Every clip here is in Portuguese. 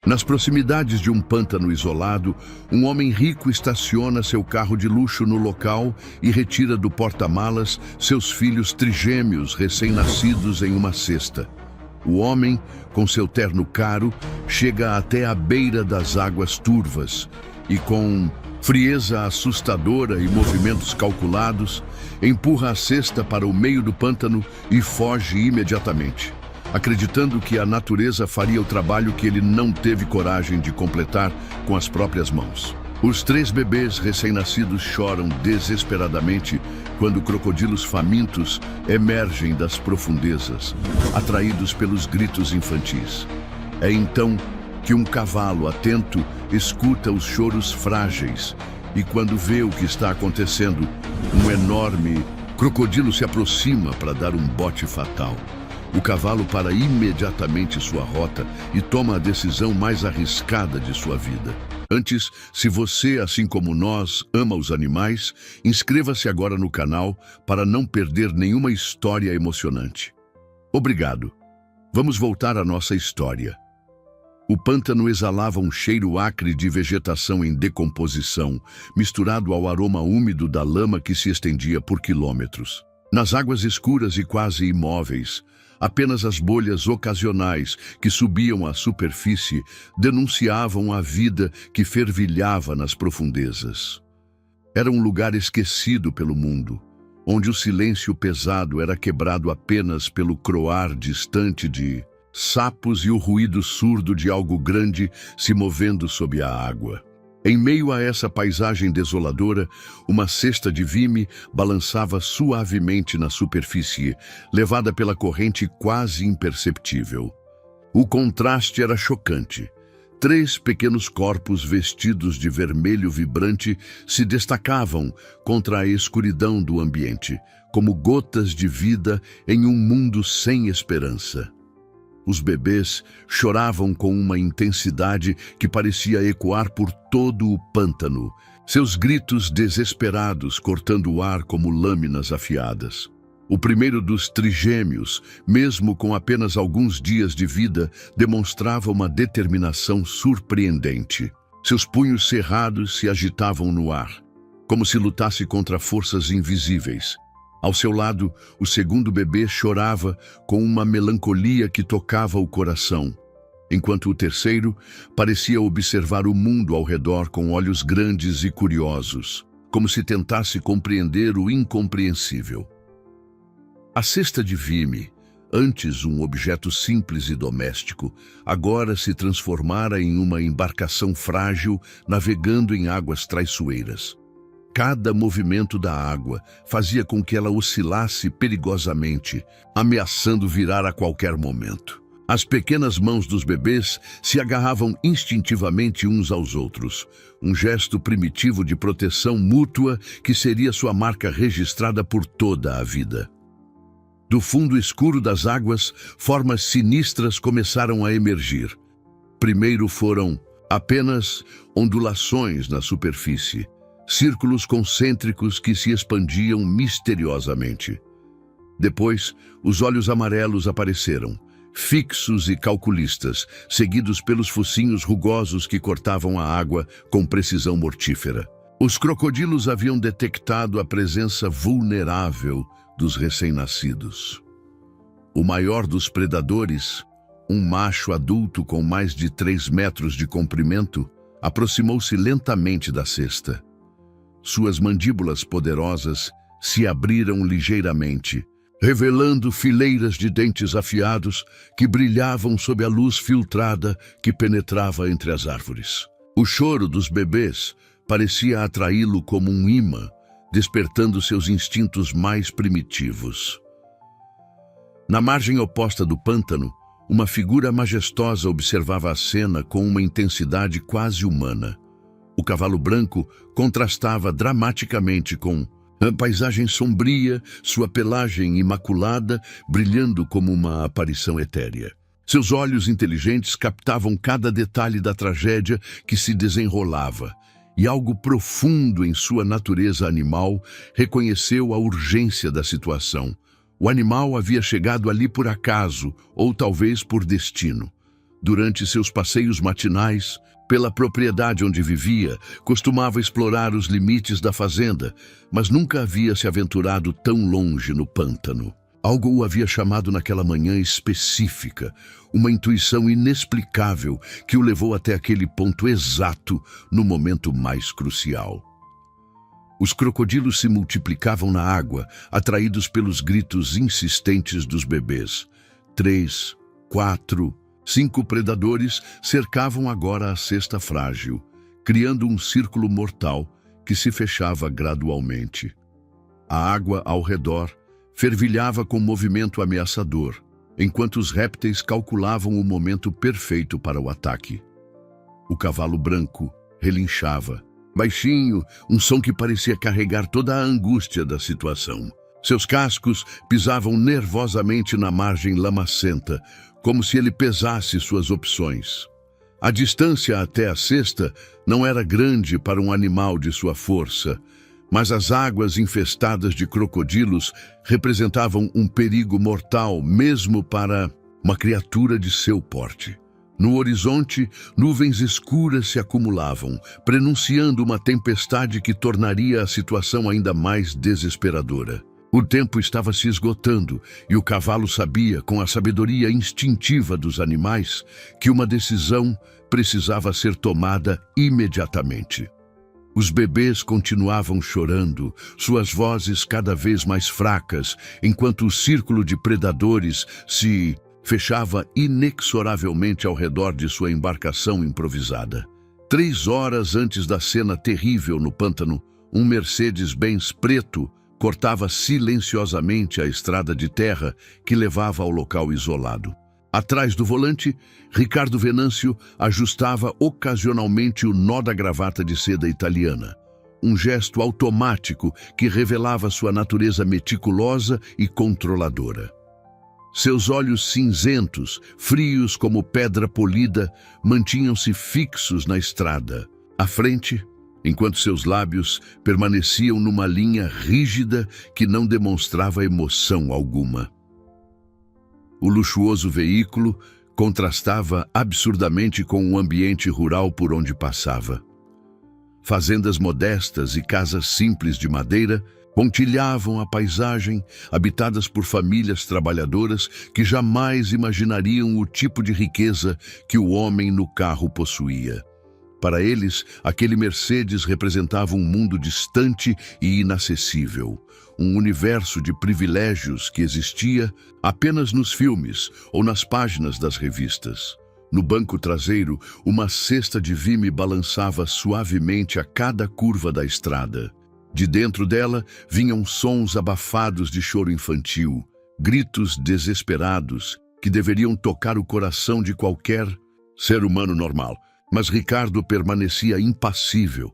Nas proximidades de um pântano isolado, um homem rico estaciona seu carro de luxo no local e retira do porta-malas seus filhos trigêmeos recém-nascidos em uma cesta. O homem, com seu terno caro, chega até a beira das águas turvas e, com frieza assustadora e movimentos calculados, empurra a cesta para o meio do pântano e foge imediatamente, acreditando que a natureza faria o trabalho que ele não teve coragem de completar com as próprias mãos. Os 3 bebês recém-nascidos choram desesperadamente quando crocodilos famintos emergem das profundezas, atraídos pelos gritos infantis. É então que um cavalo atento escuta os choros frágeis e, quando vê o que está acontecendo, um enorme crocodilo se aproxima para dar um bote fatal. O cavalo para imediatamente sua rota e toma a decisão mais arriscada de sua vida. Antes, se você, assim como nós, ama os animais, inscreva-se agora no canal para não perder nenhuma história emocionante. Obrigado. Vamos voltar à nossa história. O pântano exalava um cheiro acre de vegetação em decomposição, misturado ao aroma úmido da lama que se estendia por quilômetros. Nas águas escuras e quase imóveis, apenas as bolhas ocasionais que subiam à superfície denunciavam a vida que fervilhava nas profundezas. Era um lugar esquecido pelo mundo, onde o silêncio pesado era quebrado apenas pelo croar distante de sapos e o ruído surdo de algo grande se movendo sob a água. Em meio a essa paisagem desoladora, uma cesta de vime balançava suavemente na superfície, levada pela corrente quase imperceptível. O contraste era chocante. 3 pequenos corpos vestidos de vermelho vibrante se destacavam contra a escuridão do ambiente, como gotas de vida em um mundo sem esperança. Os bebês choravam com uma intensidade que parecia ecoar por todo o pântano, seus gritos desesperados cortando o ar como lâminas afiadas. O primeiro dos trigêmeos, mesmo com apenas alguns dias de vida, demonstrava uma determinação surpreendente. Seus punhos cerrados se agitavam no ar, como se lutasse contra forças invisíveis. Ao seu lado, o segundo bebê chorava com uma melancolia que tocava o coração, enquanto o terceiro parecia observar o mundo ao redor com olhos grandes e curiosos, como se tentasse compreender o incompreensível. A cesta de vime, antes um objeto simples e doméstico, agora se transformara em uma embarcação frágil navegando em águas traiçoeiras. Cada movimento da água fazia com que ela oscilasse perigosamente, ameaçando virar a qualquer momento. As pequenas mãos dos bebês se agarravam instintivamente uns aos outros, um gesto primitivo de proteção mútua que seria sua marca registrada por toda a vida. Do fundo escuro das águas, formas sinistras começaram a emergir. Primeiro foram apenas ondulações na superfície, círculos concêntricos que se expandiam misteriosamente. Depois, os olhos amarelos apareceram, fixos e calculistas, seguidos pelos focinhos rugosos que cortavam a água com precisão mortífera. Os crocodilos haviam detectado a presença vulnerável dos recém-nascidos. O maior dos predadores, um macho adulto com mais de 3 metros de comprimento, aproximou-se lentamente da cesta. Suas mandíbulas poderosas se abriram ligeiramente, revelando fileiras de dentes afiados que brilhavam sob a luz filtrada que penetrava entre as árvores. O choro dos bebês parecia atraí-lo como um imã, despertando seus instintos mais primitivos. Na margem oposta do pântano, uma figura majestosa observava a cena com uma intensidade quase humana. O cavalo branco contrastava dramaticamente com a paisagem sombria, sua pelagem imaculada, brilhando como uma aparição etérea. Seus olhos inteligentes captavam cada detalhe da tragédia que se desenrolava, e algo profundo em sua natureza animal reconheceu a urgência da situação. O animal havia chegado ali por acaso, ou talvez por destino. Durante seus passeios matinais, pela propriedade onde vivia, costumava explorar os limites da fazenda, mas nunca havia se aventurado tão longe no pântano. Algo o havia chamado naquela manhã específica, uma intuição inexplicável que o levou até aquele ponto exato no momento mais crucial. Os crocodilos se multiplicavam na água, atraídos pelos gritos insistentes dos bebês. 3, 4, 5 predadores cercavam agora a cesta frágil, criando um círculo mortal que se fechava gradualmente. A água ao redor fervilhava com movimento ameaçador, enquanto os répteis calculavam o momento perfeito para o ataque. O cavalo branco relinchava, baixinho, um som que parecia carregar toda a angústia da situação. Seus cascos pisavam nervosamente na margem lamacenta, como se ele pesasse suas opções. A distância até a cesta não era grande para um animal de sua força, mas as águas infestadas de crocodilos representavam um perigo mortal mesmo para uma criatura de seu porte. No horizonte, nuvens escuras se acumulavam, prenunciando uma tempestade que tornaria a situação ainda mais desesperadora. O tempo estava se esgotando e o cavalo sabia, com a sabedoria instintiva dos animais, que uma decisão precisava ser tomada imediatamente. Os bebês continuavam chorando, suas vozes cada vez mais fracas, enquanto o círculo de predadores se fechava inexoravelmente ao redor de sua embarcação improvisada. 3 horas antes da cena terrível no pântano, um Mercedes-Benz preto cortava silenciosamente a estrada de terra que levava ao local isolado. Atrás do volante, Ricardo Venâncio ajustava ocasionalmente o nó da gravata de seda italiana, um gesto automático que revelava sua natureza meticulosa e controladora. Seus olhos cinzentos, frios como pedra polida, mantinham-se fixos na estrada. À frente, enquanto seus lábios permaneciam numa linha rígida que não demonstrava emoção alguma. O luxuoso veículo contrastava absurdamente com o ambiente rural por onde passava. Fazendas modestas e casas simples de madeira pontilhavam a paisagem, habitadas por famílias trabalhadoras que jamais imaginariam o tipo de riqueza que o homem no carro possuía. Para eles, aquele Mercedes representava um mundo distante e inacessível, um universo de privilégios que existia apenas nos filmes ou nas páginas das revistas. No banco traseiro, uma cesta de vime balançava suavemente a cada curva da estrada. De dentro dela vinham sons abafados de choro infantil, gritos desesperados que deveriam tocar o coração de qualquer ser humano normal. Mas Ricardo permanecia impassível,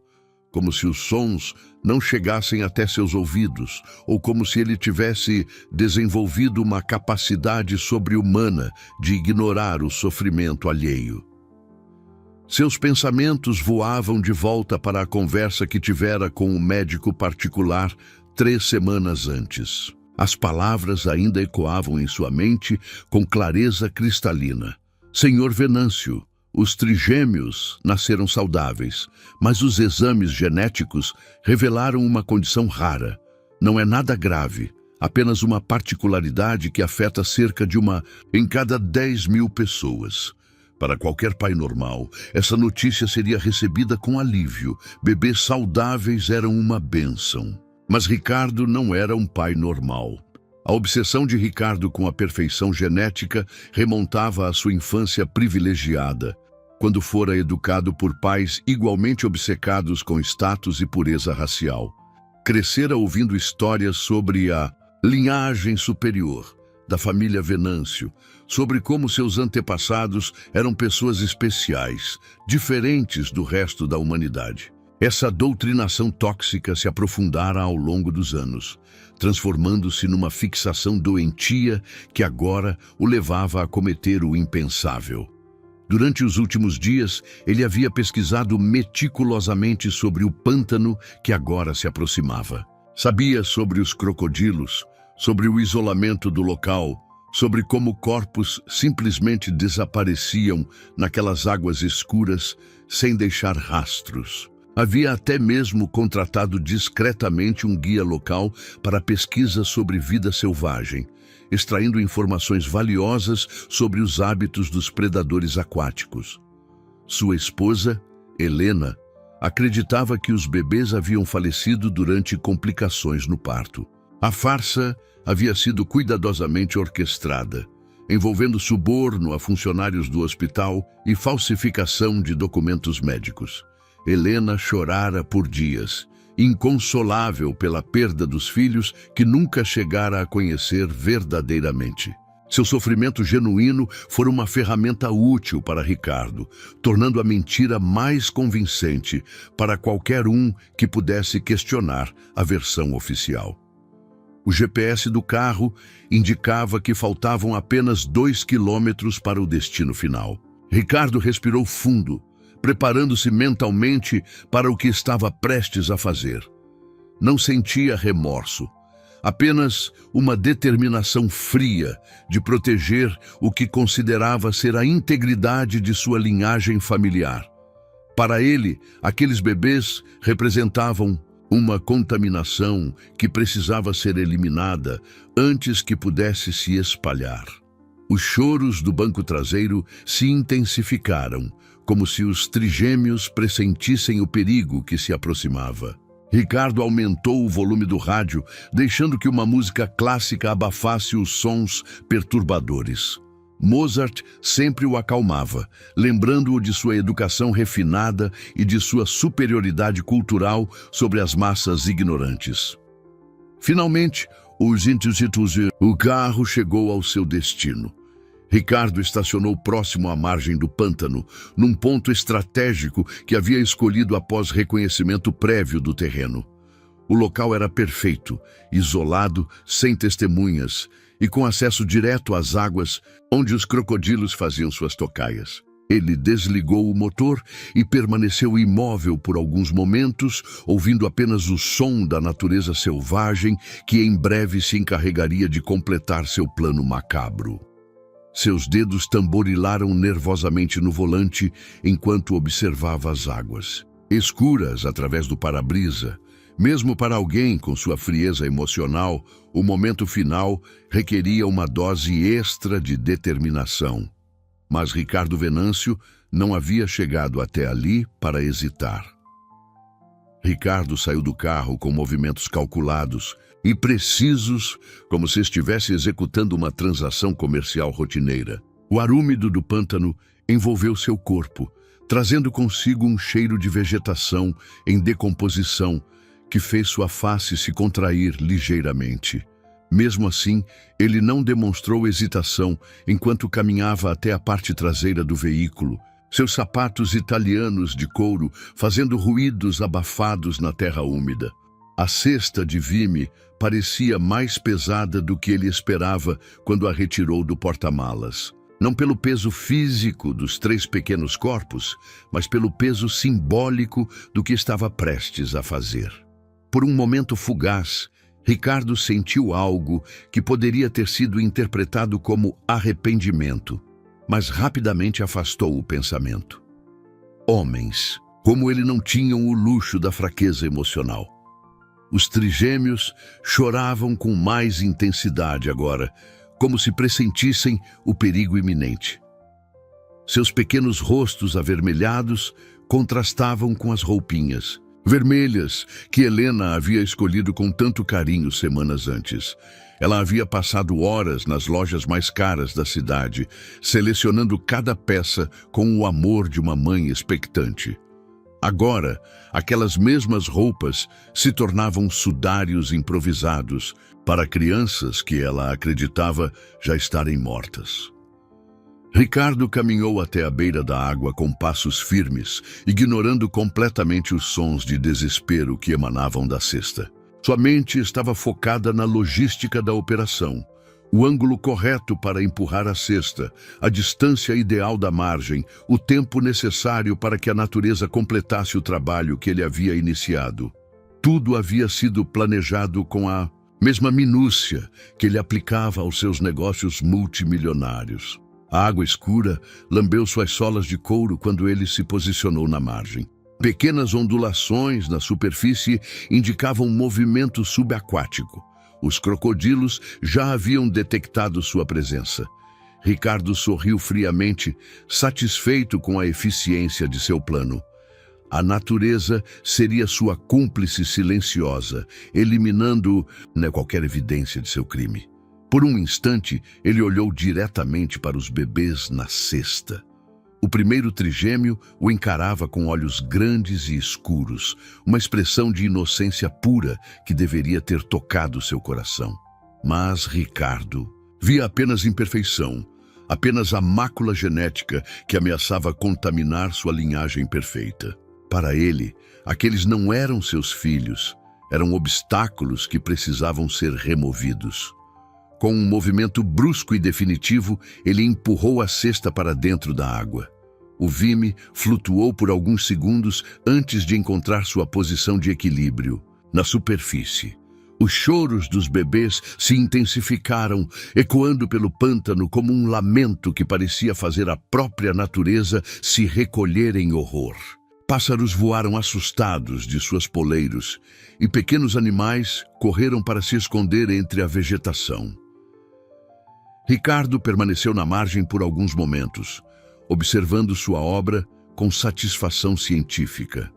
como se os sons não chegassem até seus ouvidos, ou como se ele tivesse desenvolvido uma capacidade sobre-humana de ignorar o sofrimento alheio. Seus pensamentos voavam de volta para a conversa que tivera com o médico particular 3 semanas antes. As palavras ainda ecoavam em sua mente com clareza cristalina. Senhor Venâncio, os trigêmeos nasceram saudáveis, mas os exames genéticos revelaram uma condição rara. Não é nada grave, apenas uma particularidade que afeta cerca de 1 em cada 10.000 pessoas. Para qualquer pai normal, essa notícia seria recebida com alívio. Bebês saudáveis eram uma bênção. Mas Ricardo não era um pai normal. A obsessão de Ricardo com a perfeição genética remontava à sua infância privilegiada, quando fora educado por pais igualmente obcecados com status e pureza racial. Crescera ouvindo histórias sobre a linhagem superior da família Venâncio, sobre como seus antepassados eram pessoas especiais, diferentes do resto da humanidade. Essa doutrinação tóxica se aprofundara ao longo dos anos, transformando-se numa fixação doentia que agora o levava a cometer o impensável. Durante os últimos dias, ele havia pesquisado meticulosamente sobre o pântano que agora se aproximava. Sabia sobre os crocodilos, sobre o isolamento do local, sobre como corpos simplesmente desapareciam naquelas águas escuras sem deixar rastros. Havia até mesmo contratado discretamente um guia local para pesquisa sobre vida selvagem, extraindo informações valiosas sobre os hábitos dos predadores aquáticos. Sua esposa, Helena, acreditava que os bebês haviam falecido durante complicações no parto. A farsa havia sido cuidadosamente orquestrada, envolvendo suborno a funcionários do hospital e falsificação de documentos médicos. Helena chorara por dias, inconsolável pela perda dos filhos que nunca chegara a conhecer verdadeiramente. Seu sofrimento genuíno foi uma ferramenta útil para Ricardo, tornando a mentira mais convincente para qualquer um que pudesse questionar a versão oficial. O GPS do carro indicava que faltavam apenas 2 quilômetros para o destino final. Ricardo respirou fundo, preparando-se mentalmente para o que estava prestes a fazer. Não sentia remorso, apenas uma determinação fria de proteger o que considerava ser a integridade de sua linhagem familiar. Para ele, aqueles bebês representavam uma contaminação que precisava ser eliminada antes que pudesse se espalhar. Os choros do banco traseiro se intensificaram, como se os trigêmeos pressentissem o perigo que se aproximava. Ricardo aumentou o volume do rádio, deixando que uma música clássica abafasse os sons perturbadores. Mozart sempre o acalmava, lembrando-o de sua educação refinada e de sua superioridade cultural sobre as massas ignorantes. Finalmente, o carro chegou ao seu destino. Ricardo estacionou próximo à margem do pântano, num ponto estratégico que havia escolhido após reconhecimento prévio do terreno. O local era perfeito, isolado, sem testemunhas e com acesso direto às águas onde os crocodilos faziam suas tocaias. Ele desligou o motor e permaneceu imóvel por alguns momentos, ouvindo apenas o som da natureza selvagem que em breve se encarregaria de completar seu plano macabro. Seus dedos tamborilaram nervosamente no volante enquanto observava as águas, escuras através do para-brisa. Mesmo para alguém com sua frieza emocional, o momento final requeria uma dose extra de determinação. Mas Ricardo Venâncio não havia chegado até ali para hesitar. Ricardo saiu do carro com movimentos calculados e precisos, como se estivesse executando uma transação comercial rotineira. O ar úmido do pântano envolveu seu corpo, trazendo consigo um cheiro de vegetação em decomposição que fez sua face se contrair ligeiramente. Mesmo assim, ele não demonstrou hesitação enquanto caminhava até a parte traseira do veículo, seus sapatos italianos de couro fazendo ruídos abafados na terra úmida. A cesta de vime parecia mais pesada do que ele esperava quando a retirou do porta-malas. Não pelo peso físico dos 3 pequenos corpos, mas pelo peso simbólico do que estava prestes a fazer. Por um momento fugaz, Ricardo sentiu algo que poderia ter sido interpretado como arrependimento, mas rapidamente afastou o pensamento. Homens, como ele não tinham o luxo da fraqueza emocional. Os trigêmeos choravam com mais intensidade agora, como se pressentissem o perigo iminente. Seus pequenos rostos avermelhados contrastavam com as roupinhas vermelhas que Helena havia escolhido com tanto carinho semanas antes. Ela havia passado horas nas lojas mais caras da cidade, selecionando cada peça com o amor de uma mãe expectante. Agora, aquelas mesmas roupas se tornavam sudários improvisados para crianças que ela acreditava já estarem mortas. Ricardo caminhou até a beira da água com passos firmes, ignorando completamente os sons de desespero que emanavam da cesta. Sua mente estava focada na logística da operação, o ângulo correto para empurrar a cesta, a distância ideal da margem, o tempo necessário para que a natureza completasse o trabalho que ele havia iniciado. Tudo havia sido planejado com a mesma minúcia que ele aplicava aos seus negócios multimilionários. A água escura lambeu suas solas de couro quando ele se posicionou na margem. Pequenas ondulações na superfície indicavam um movimento subaquático. Os crocodilos já haviam detectado sua presença. Ricardo sorriu friamente, satisfeito com a eficiência de seu plano. A natureza seria sua cúmplice silenciosa, eliminando qualquer evidência de seu crime. Por um instante, ele olhou diretamente para os bebês na cesta. O primeiro trigêmeo o encarava com olhos grandes e escuros, uma expressão de inocência pura que deveria ter tocado seu coração. Mas Ricardo via apenas imperfeição, apenas a mácula genética que ameaçava contaminar sua linhagem perfeita. Para ele, aqueles não eram seus filhos, eram obstáculos que precisavam ser removidos. Com um movimento brusco e definitivo, ele empurrou a cesta para dentro da água. O vime flutuou por alguns segundos antes de encontrar sua posição de equilíbrio, na superfície. Os choros dos bebês se intensificaram, ecoando pelo pântano como um lamento que parecia fazer a própria natureza se recolher em horror. Pássaros voaram assustados de suas poleiros e pequenos animais correram para se esconder entre a vegetação. Ricardo permaneceu na margem por alguns momentos, observando sua obra com satisfação científica.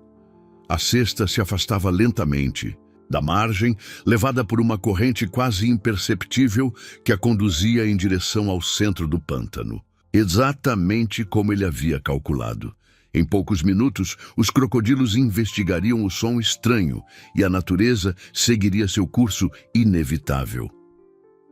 A cesta se afastava lentamente da margem, levada por uma corrente quase imperceptível que a conduzia em direção ao centro do pântano, exatamente como ele havia calculado. Em poucos minutos, os crocodilos investigariam o som estranho e a natureza seguiria seu curso inevitável.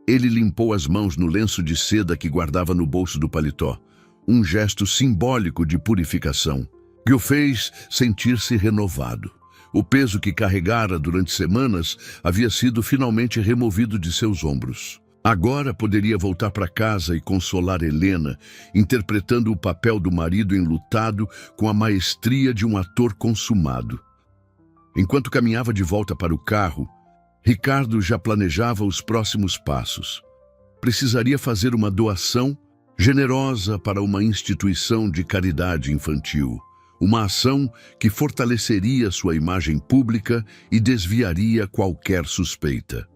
Ele limpou as mãos no lenço de seda que guardava no bolso do paletó, um gesto simbólico de purificação, que o fez sentir-se renovado. O peso que carregara durante semanas havia sido finalmente removido de seus ombros. Agora poderia voltar para casa e consolar Helena, interpretando o papel do marido enlutado com a maestria de um ator consumado. Enquanto caminhava de volta para o carro, Ricardo já planejava os próximos passos. Precisaria fazer uma doação generosa para uma instituição de caridade infantil, uma ação que fortaleceria sua imagem pública e desviaria qualquer suspeita.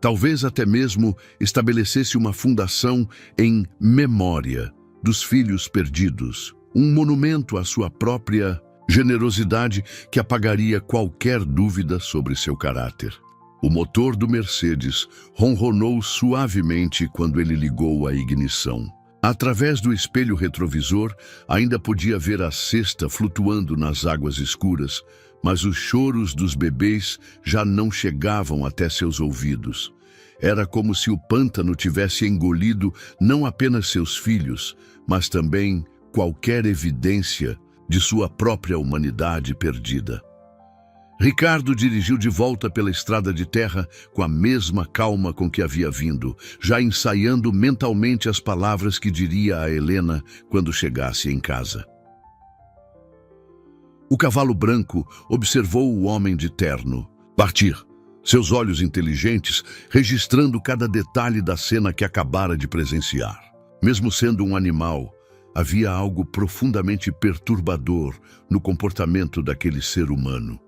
Talvez até mesmo estabelecesse uma fundação em memória dos filhos perdidos, um monumento à sua própria generosidade que apagaria qualquer dúvida sobre seu caráter. O motor do Mercedes ronronou suavemente quando ele ligou a ignição. Através do espelho retrovisor, ainda podia ver a cesta flutuando nas águas escuras, mas os choros dos bebês já não chegavam até seus ouvidos. Era como se o pântano tivesse engolido não apenas seus filhos, mas também qualquer evidência de sua própria humanidade perdida. Ricardo dirigiu de volta pela estrada de terra com a mesma calma com que havia vindo, já ensaiando mentalmente as palavras que diria a Helena quando chegasse em casa. O cavalo branco observou o homem de terno partir, seus olhos inteligentes registrando cada detalhe da cena que acabara de presenciar. Mesmo sendo um animal, havia algo profundamente perturbador no comportamento daquele ser humano.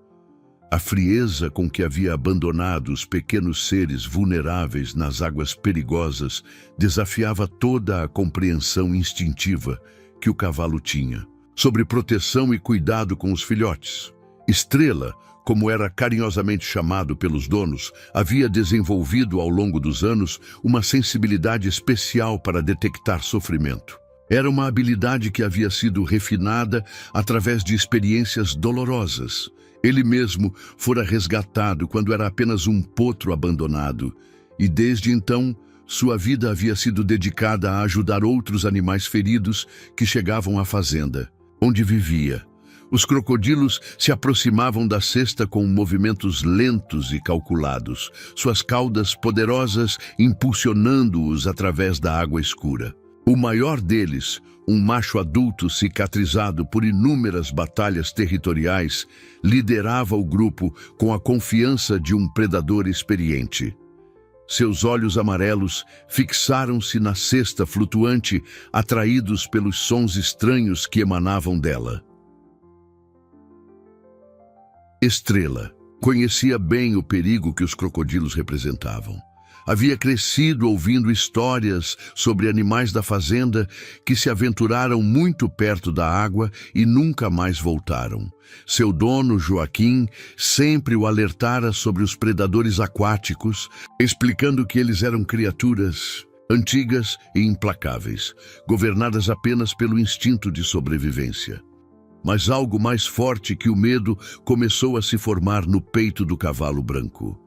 A frieza com que havia abandonado os pequenos seres vulneráveis nas águas perigosas desafiava toda a compreensão instintiva que o cavalo tinha sobre proteção e cuidado com os filhotes. Estrela, como era carinhosamente chamado pelos donos, havia desenvolvido ao longo dos anos uma sensibilidade especial para detectar sofrimento. Era uma habilidade que havia sido refinada através de experiências dolorosas. Ele mesmo fora resgatado quando era apenas um potro abandonado, e desde então sua vida havia sido dedicada a ajudar outros animais feridos que chegavam à fazenda, onde vivia. Os crocodilos se aproximavam da cesta com movimentos lentos e calculados, suas caudas poderosas impulsionando-os através da água escura. O maior deles, um macho adulto cicatrizado por inúmeras batalhas territoriais, liderava o grupo com a confiança de um predador experiente. Seus olhos amarelos fixaram-se na cesta flutuante, atraídos pelos sons estranhos que emanavam dela. Estrela conhecia bem o perigo que os crocodilos representavam. Havia crescido ouvindo histórias sobre animais da fazenda que se aventuraram muito perto da água e nunca mais voltaram. Seu dono, Joaquim, sempre o alertara sobre os predadores aquáticos, explicando que eles eram criaturas antigas e implacáveis, governadas apenas pelo instinto de sobrevivência. Mas algo mais forte que o medo começou a se formar no peito do cavalo branco.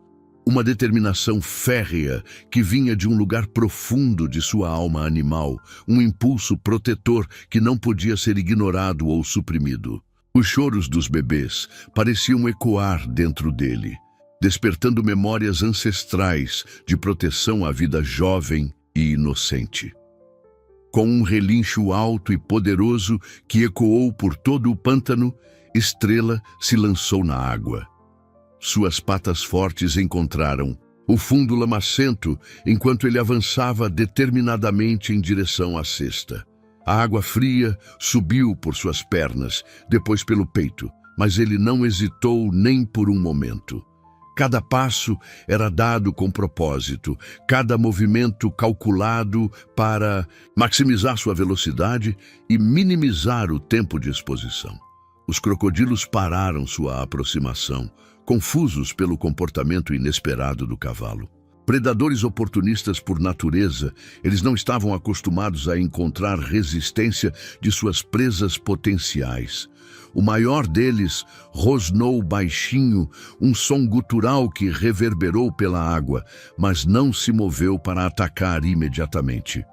Uma determinação férrea que vinha de um lugar profundo de sua alma animal, um impulso protetor que não podia ser ignorado ou suprimido. Os choros dos bebês pareciam ecoar dentro dele, despertando memórias ancestrais de proteção à vida jovem e inocente. Com um relincho alto e poderoso que ecoou por todo o pântano, Estrela se lançou na água. Suas patas fortes encontraram o fundo lamacento enquanto ele avançava determinadamente em direção à cesta. A água fria subiu por suas pernas, depois pelo peito, mas ele não hesitou nem por um momento. Cada passo era dado com propósito, cada movimento calculado para maximizar sua velocidade e minimizar o tempo de exposição. Os crocodilos pararam sua aproximação, confusos pelo comportamento inesperado do cavalo. Predadores oportunistas por natureza, eles não estavam acostumados a encontrar resistência de suas presas potenciais. O maior deles rosnou baixinho, um som gutural que reverberou pela água, mas não se moveu para atacar imediatamente.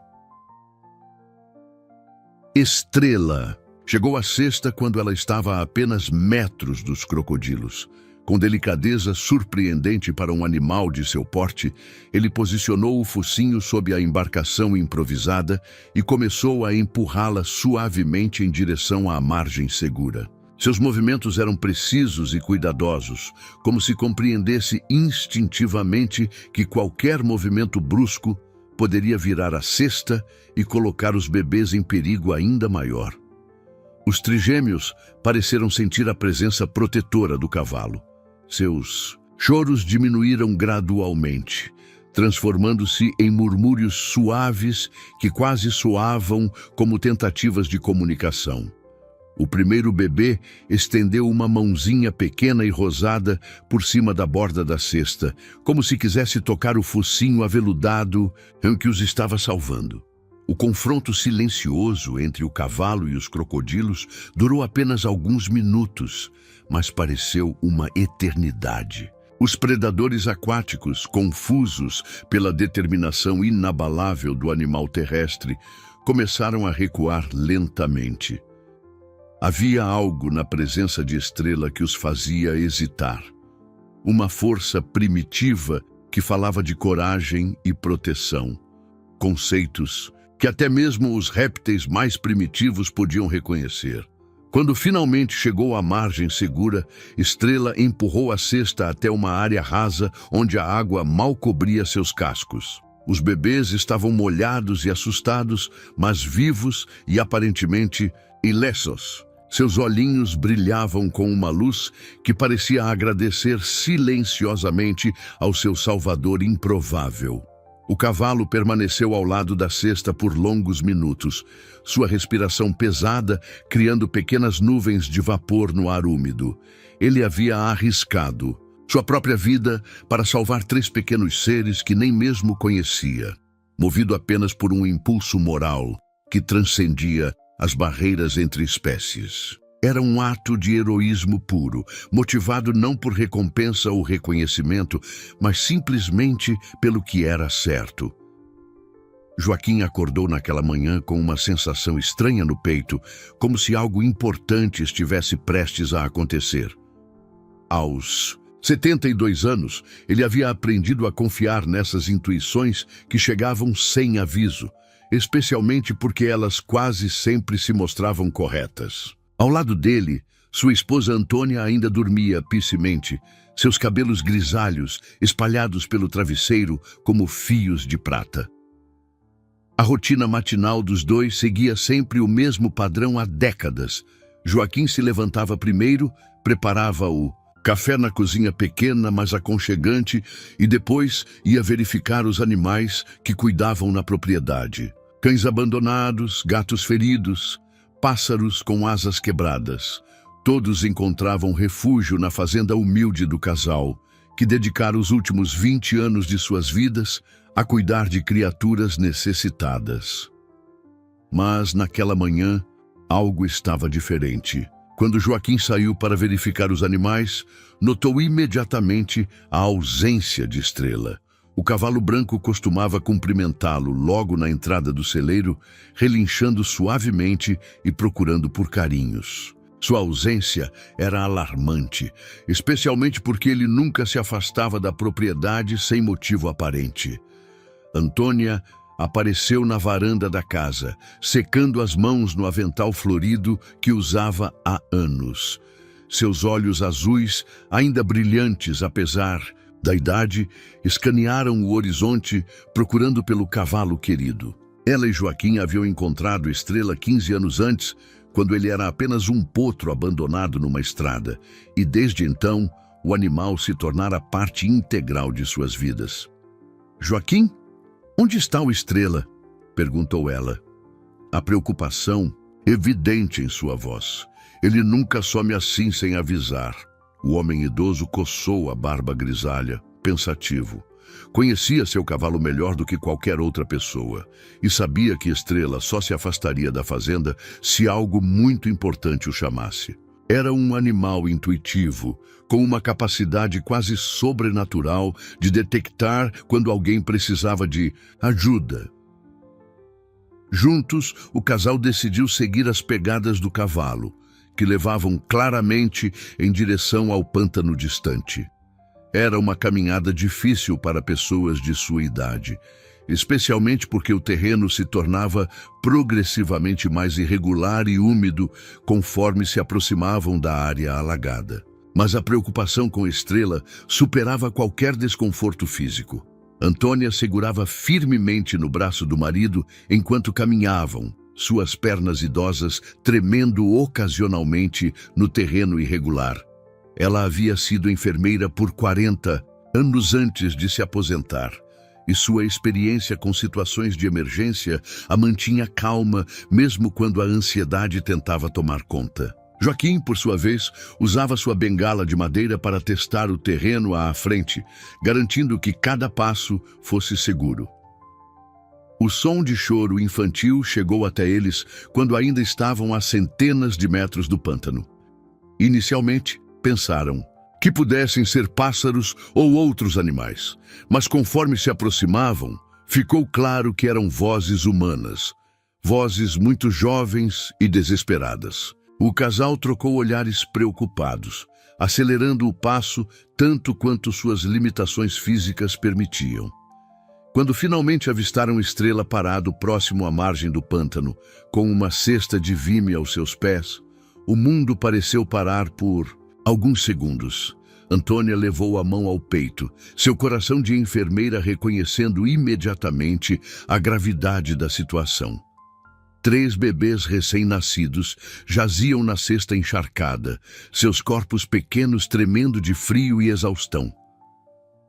Estrela chegou à cesta quando ela estava a apenas metros dos crocodilos. Com delicadeza surpreendente para um animal de seu porte, ele posicionou o focinho sob a embarcação improvisada e começou a empurrá-la suavemente em direção à margem segura. Seus movimentos eram precisos e cuidadosos, como se compreendesse instintivamente que qualquer movimento brusco poderia virar a cesta e colocar os bebês em perigo ainda maior. Os trigêmeos pareceram sentir a presença protetora do cavalo. Seus choros diminuíram gradualmente, transformando-se em murmúrios suaves que quase soavam como tentativas de comunicação. O primeiro bebê estendeu uma mãozinha pequena e rosada por cima da borda da cesta, como se quisesse tocar o focinho aveludado em que os estava salvando. O confronto silencioso entre o cavalo e os crocodilos durou apenas alguns minutos, mas pareceu uma eternidade. Os predadores aquáticos, confusos pela determinação inabalável do animal terrestre, começaram a recuar lentamente. Havia algo na presença de Estrela que os fazia hesitar. Uma força primitiva que falava de coragem e proteção. Conceitos que até mesmo os répteis mais primitivos podiam reconhecer. Quando finalmente chegou à margem segura, Estrela empurrou a cesta até uma área rasa onde a água mal cobria seus cascos. Os bebês estavam molhados e assustados, mas vivos e aparentemente ilesos. Seus olhinhos brilhavam com uma luz que parecia agradecer silenciosamente ao seu salvador improvável. O cavalo permaneceu ao lado da cesta por longos minutos, sua respiração pesada criando pequenas nuvens de vapor no ar úmido. Ele havia arriscado sua própria vida para salvar 3 pequenos seres que nem mesmo conhecia, movido apenas por um impulso moral que transcendia as barreiras entre espécies. Era um ato de heroísmo puro, motivado não por recompensa ou reconhecimento, mas simplesmente pelo que era certo. Joaquim acordou naquela manhã com uma sensação estranha no peito, como se algo importante estivesse prestes a acontecer. Aos 72 anos, ele havia aprendido a confiar nessas intuições que chegavam sem aviso, especialmente porque elas quase sempre se mostravam corretas. Ao lado dele, sua esposa Antônia ainda dormia piscimente, seus cabelos grisalhos espalhados pelo travesseiro como fios de prata. A rotina matinal dos dois seguia sempre o mesmo padrão há décadas. Joaquim se levantava primeiro, preparava o café na cozinha pequena, mas aconchegante, e depois ia verificar os animais que cuidavam na propriedade. Cães abandonados, gatos feridos, pássaros com asas quebradas. Todos encontravam refúgio na fazenda humilde do casal, que dedicara os últimos 20 anos de suas vidas a cuidar de criaturas necessitadas. Mas, naquela manhã, algo estava diferente. Quando Joaquim saiu para verificar os animais, notou imediatamente a ausência de Estrela. O cavalo branco costumava cumprimentá-lo logo na entrada do celeiro, relinchando suavemente e procurando por carinhos. Sua ausência era alarmante, especialmente porque ele nunca se afastava da propriedade sem motivo aparente. Antônia apareceu na varanda da casa, secando as mãos no avental florido que usava há anos. Seus olhos azuis, ainda brilhantes apesar da idade, escanearam o horizonte procurando pelo cavalo querido. Ela e Joaquim haviam encontrado Estrela 15 anos antes, quando ele era apenas um potro abandonado numa estrada, e desde então o animal se tornara parte integral de suas vidas. "Joaquim? Onde está o Estrela?" perguntou ela. A preocupação evidente em sua voz. "Ele nunca some assim sem avisar." O homem idoso coçou a barba grisalha, pensativo. Conhecia seu cavalo melhor do que qualquer outra pessoa e sabia que Estrela só se afastaria da fazenda se algo muito importante o chamasse. Era um animal intuitivo, com uma capacidade quase sobrenatural de detectar quando alguém precisava de ajuda. Juntos, o casal decidiu seguir as pegadas do cavalo, que levavam claramente em direção ao pântano distante. Era uma caminhada difícil para pessoas de sua idade, especialmente porque o terreno se tornava progressivamente mais irregular e úmido conforme se aproximavam da área alagada. Mas a preocupação com Estrela superava qualquer desconforto físico. Antônia segurava firmemente no braço do marido enquanto caminhavam, suas pernas idosas tremendo ocasionalmente no terreno irregular. Ela havia sido enfermeira por 40 anos antes de se aposentar, e sua experiência com situações de emergência a mantinha calma mesmo quando a ansiedade tentava tomar conta. Joaquim, por sua vez, usava sua bengala de madeira para testar o terreno à frente, garantindo que cada passo fosse seguro. O som de choro infantil chegou até eles quando ainda estavam a centenas de metros do pântano. Inicialmente, pensaram que pudessem ser pássaros ou outros animais, mas conforme se aproximavam, ficou claro que eram vozes humanas, vozes muito jovens e desesperadas. O casal trocou olhares preocupados, acelerando o passo tanto quanto suas limitações físicas permitiam. Quando finalmente avistaram Estrela parado próximo à margem do pântano, com uma cesta de vime aos seus pés, o mundo pareceu parar por alguns segundos. Antônia levou a mão ao peito, seu coração de enfermeira reconhecendo imediatamente a gravidade da situação. 3 bebês recém-nascidos jaziam na cesta encharcada, seus corpos pequenos tremendo de frio e exaustão.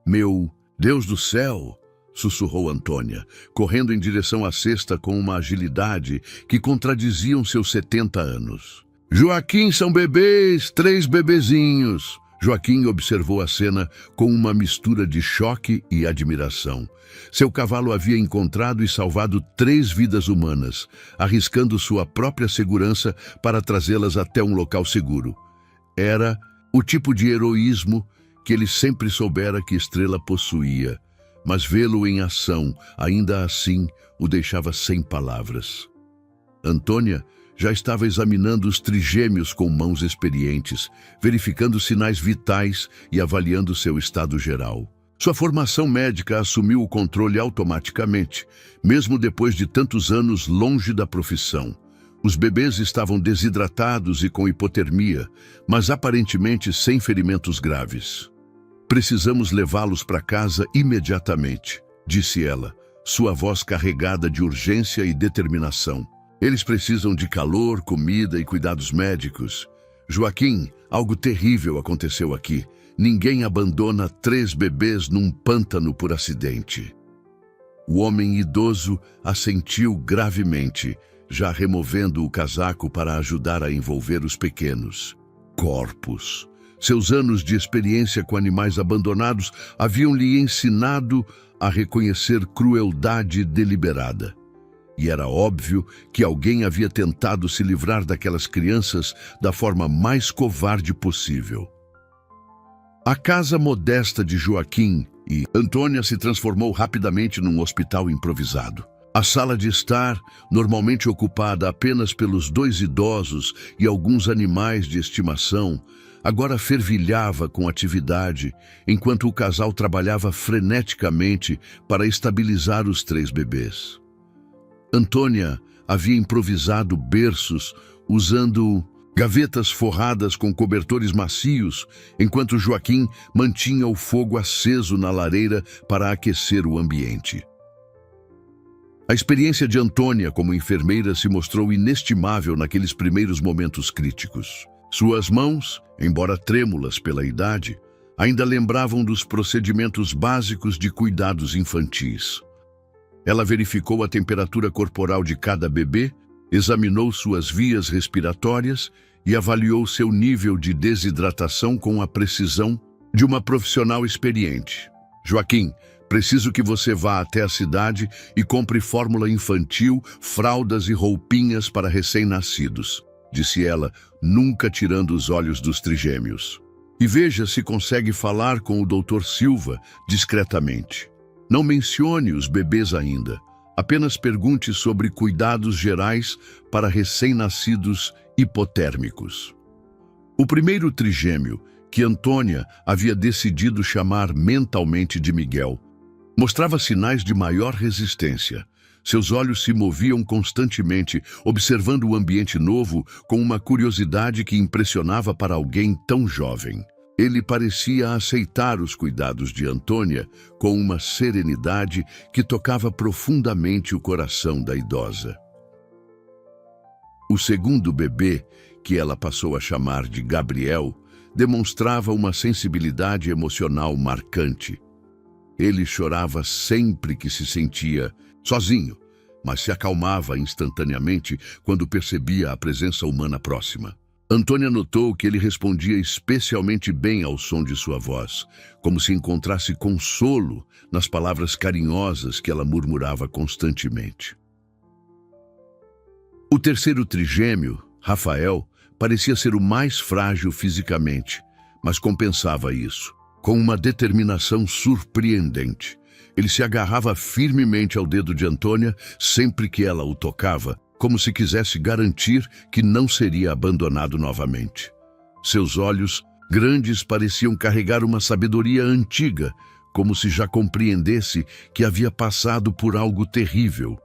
"Meu Deus do céu!" sussurrou Antônia, correndo em direção à cesta com uma agilidade que contradiziam seus 70 anos. "Joaquim, são bebês, 3 bebezinhos!" Joaquim observou a cena com uma mistura de choque e admiração. Seu cavalo havia encontrado e salvado 3 vidas humanas, arriscando sua própria segurança para trazê-las até um local seguro. Era o tipo de heroísmo que ele sempre soubera que Estrela possuía, mas vê-lo em ação, ainda assim, o deixava sem palavras. Antônia já estava examinando os trigêmeos com mãos experientes, verificando sinais vitais e avaliando seu estado geral. Sua formação médica assumiu o controle automaticamente, mesmo depois de tantos anos longe da profissão. Os bebês estavam desidratados e com hipotermia, mas aparentemente sem ferimentos graves. Precisamos levá-los para casa imediatamente, disse ela, sua voz carregada de urgência e determinação. Eles precisam de calor, comida e cuidados médicos. Joaquim, algo terrível aconteceu aqui. Ninguém abandona 3 bebês num pântano por acidente. O homem idoso assentiu gravemente, já removendo o casaco para ajudar a envolver os pequenos. Corpos. Seus anos de experiência com animais abandonados haviam lhe ensinado a reconhecer crueldade deliberada. E era óbvio que alguém havia tentado se livrar daquelas crianças da forma mais covarde possível. A casa modesta de Joaquim e Antônia se transformou rapidamente num hospital improvisado. A sala de estar, normalmente ocupada apenas pelos 2 idosos e alguns animais de estimação, agora fervilhava com atividade, enquanto o casal trabalhava freneticamente para estabilizar os 3 bebês. Antônia havia improvisado berços usando gavetas forradas com cobertores macios, enquanto Joaquim mantinha o fogo aceso na lareira para aquecer o ambiente. A experiência de Antônia como enfermeira se mostrou inestimável naqueles primeiros momentos críticos. Suas mãos, embora trêmulas pela idade, ainda lembravam dos procedimentos básicos de cuidados infantis. Ela verificou a temperatura corporal de cada bebê, examinou suas vias respiratórias e avaliou seu nível de desidratação com a precisão de uma profissional experiente. Joaquim, preciso que você vá até a cidade e compre fórmula infantil, fraldas e roupinhas para recém-nascidos, disse ela, nunca tirando os olhos dos trigêmeos. E veja se consegue falar com o Dr. Silva discretamente. Não mencione os bebês ainda. Apenas pergunte sobre cuidados gerais para recém-nascidos hipotérmicos. O primeiro trigêmeo, que Antônia havia decidido chamar mentalmente de Miguel, mostrava sinais de maior resistência. Seus olhos se moviam constantemente, observando o ambiente novo com uma curiosidade que impressionava para alguém tão jovem. Ele parecia aceitar os cuidados de Antônia com uma serenidade que tocava profundamente o coração da idosa. O segundo bebê, que ela passou a chamar de Gabriel, demonstrava uma sensibilidade emocional marcante. Ele chorava sempre que se sentia sozinho, mas se acalmava instantaneamente quando percebia a presença humana próxima. Antônia notou que ele respondia especialmente bem ao som de sua voz, como se encontrasse consolo nas palavras carinhosas que ela murmurava constantemente. O terceiro trigêmeo, Rafael, parecia ser o mais frágil fisicamente, mas compensava isso, com uma determinação surpreendente. Ele se agarrava firmemente ao dedo de Antônia sempre que ela o tocava, como se quisesse garantir que não seria abandonado novamente. Seus olhos grandes pareciam carregar uma sabedoria antiga, como se já compreendesse que havia passado por algo terrível.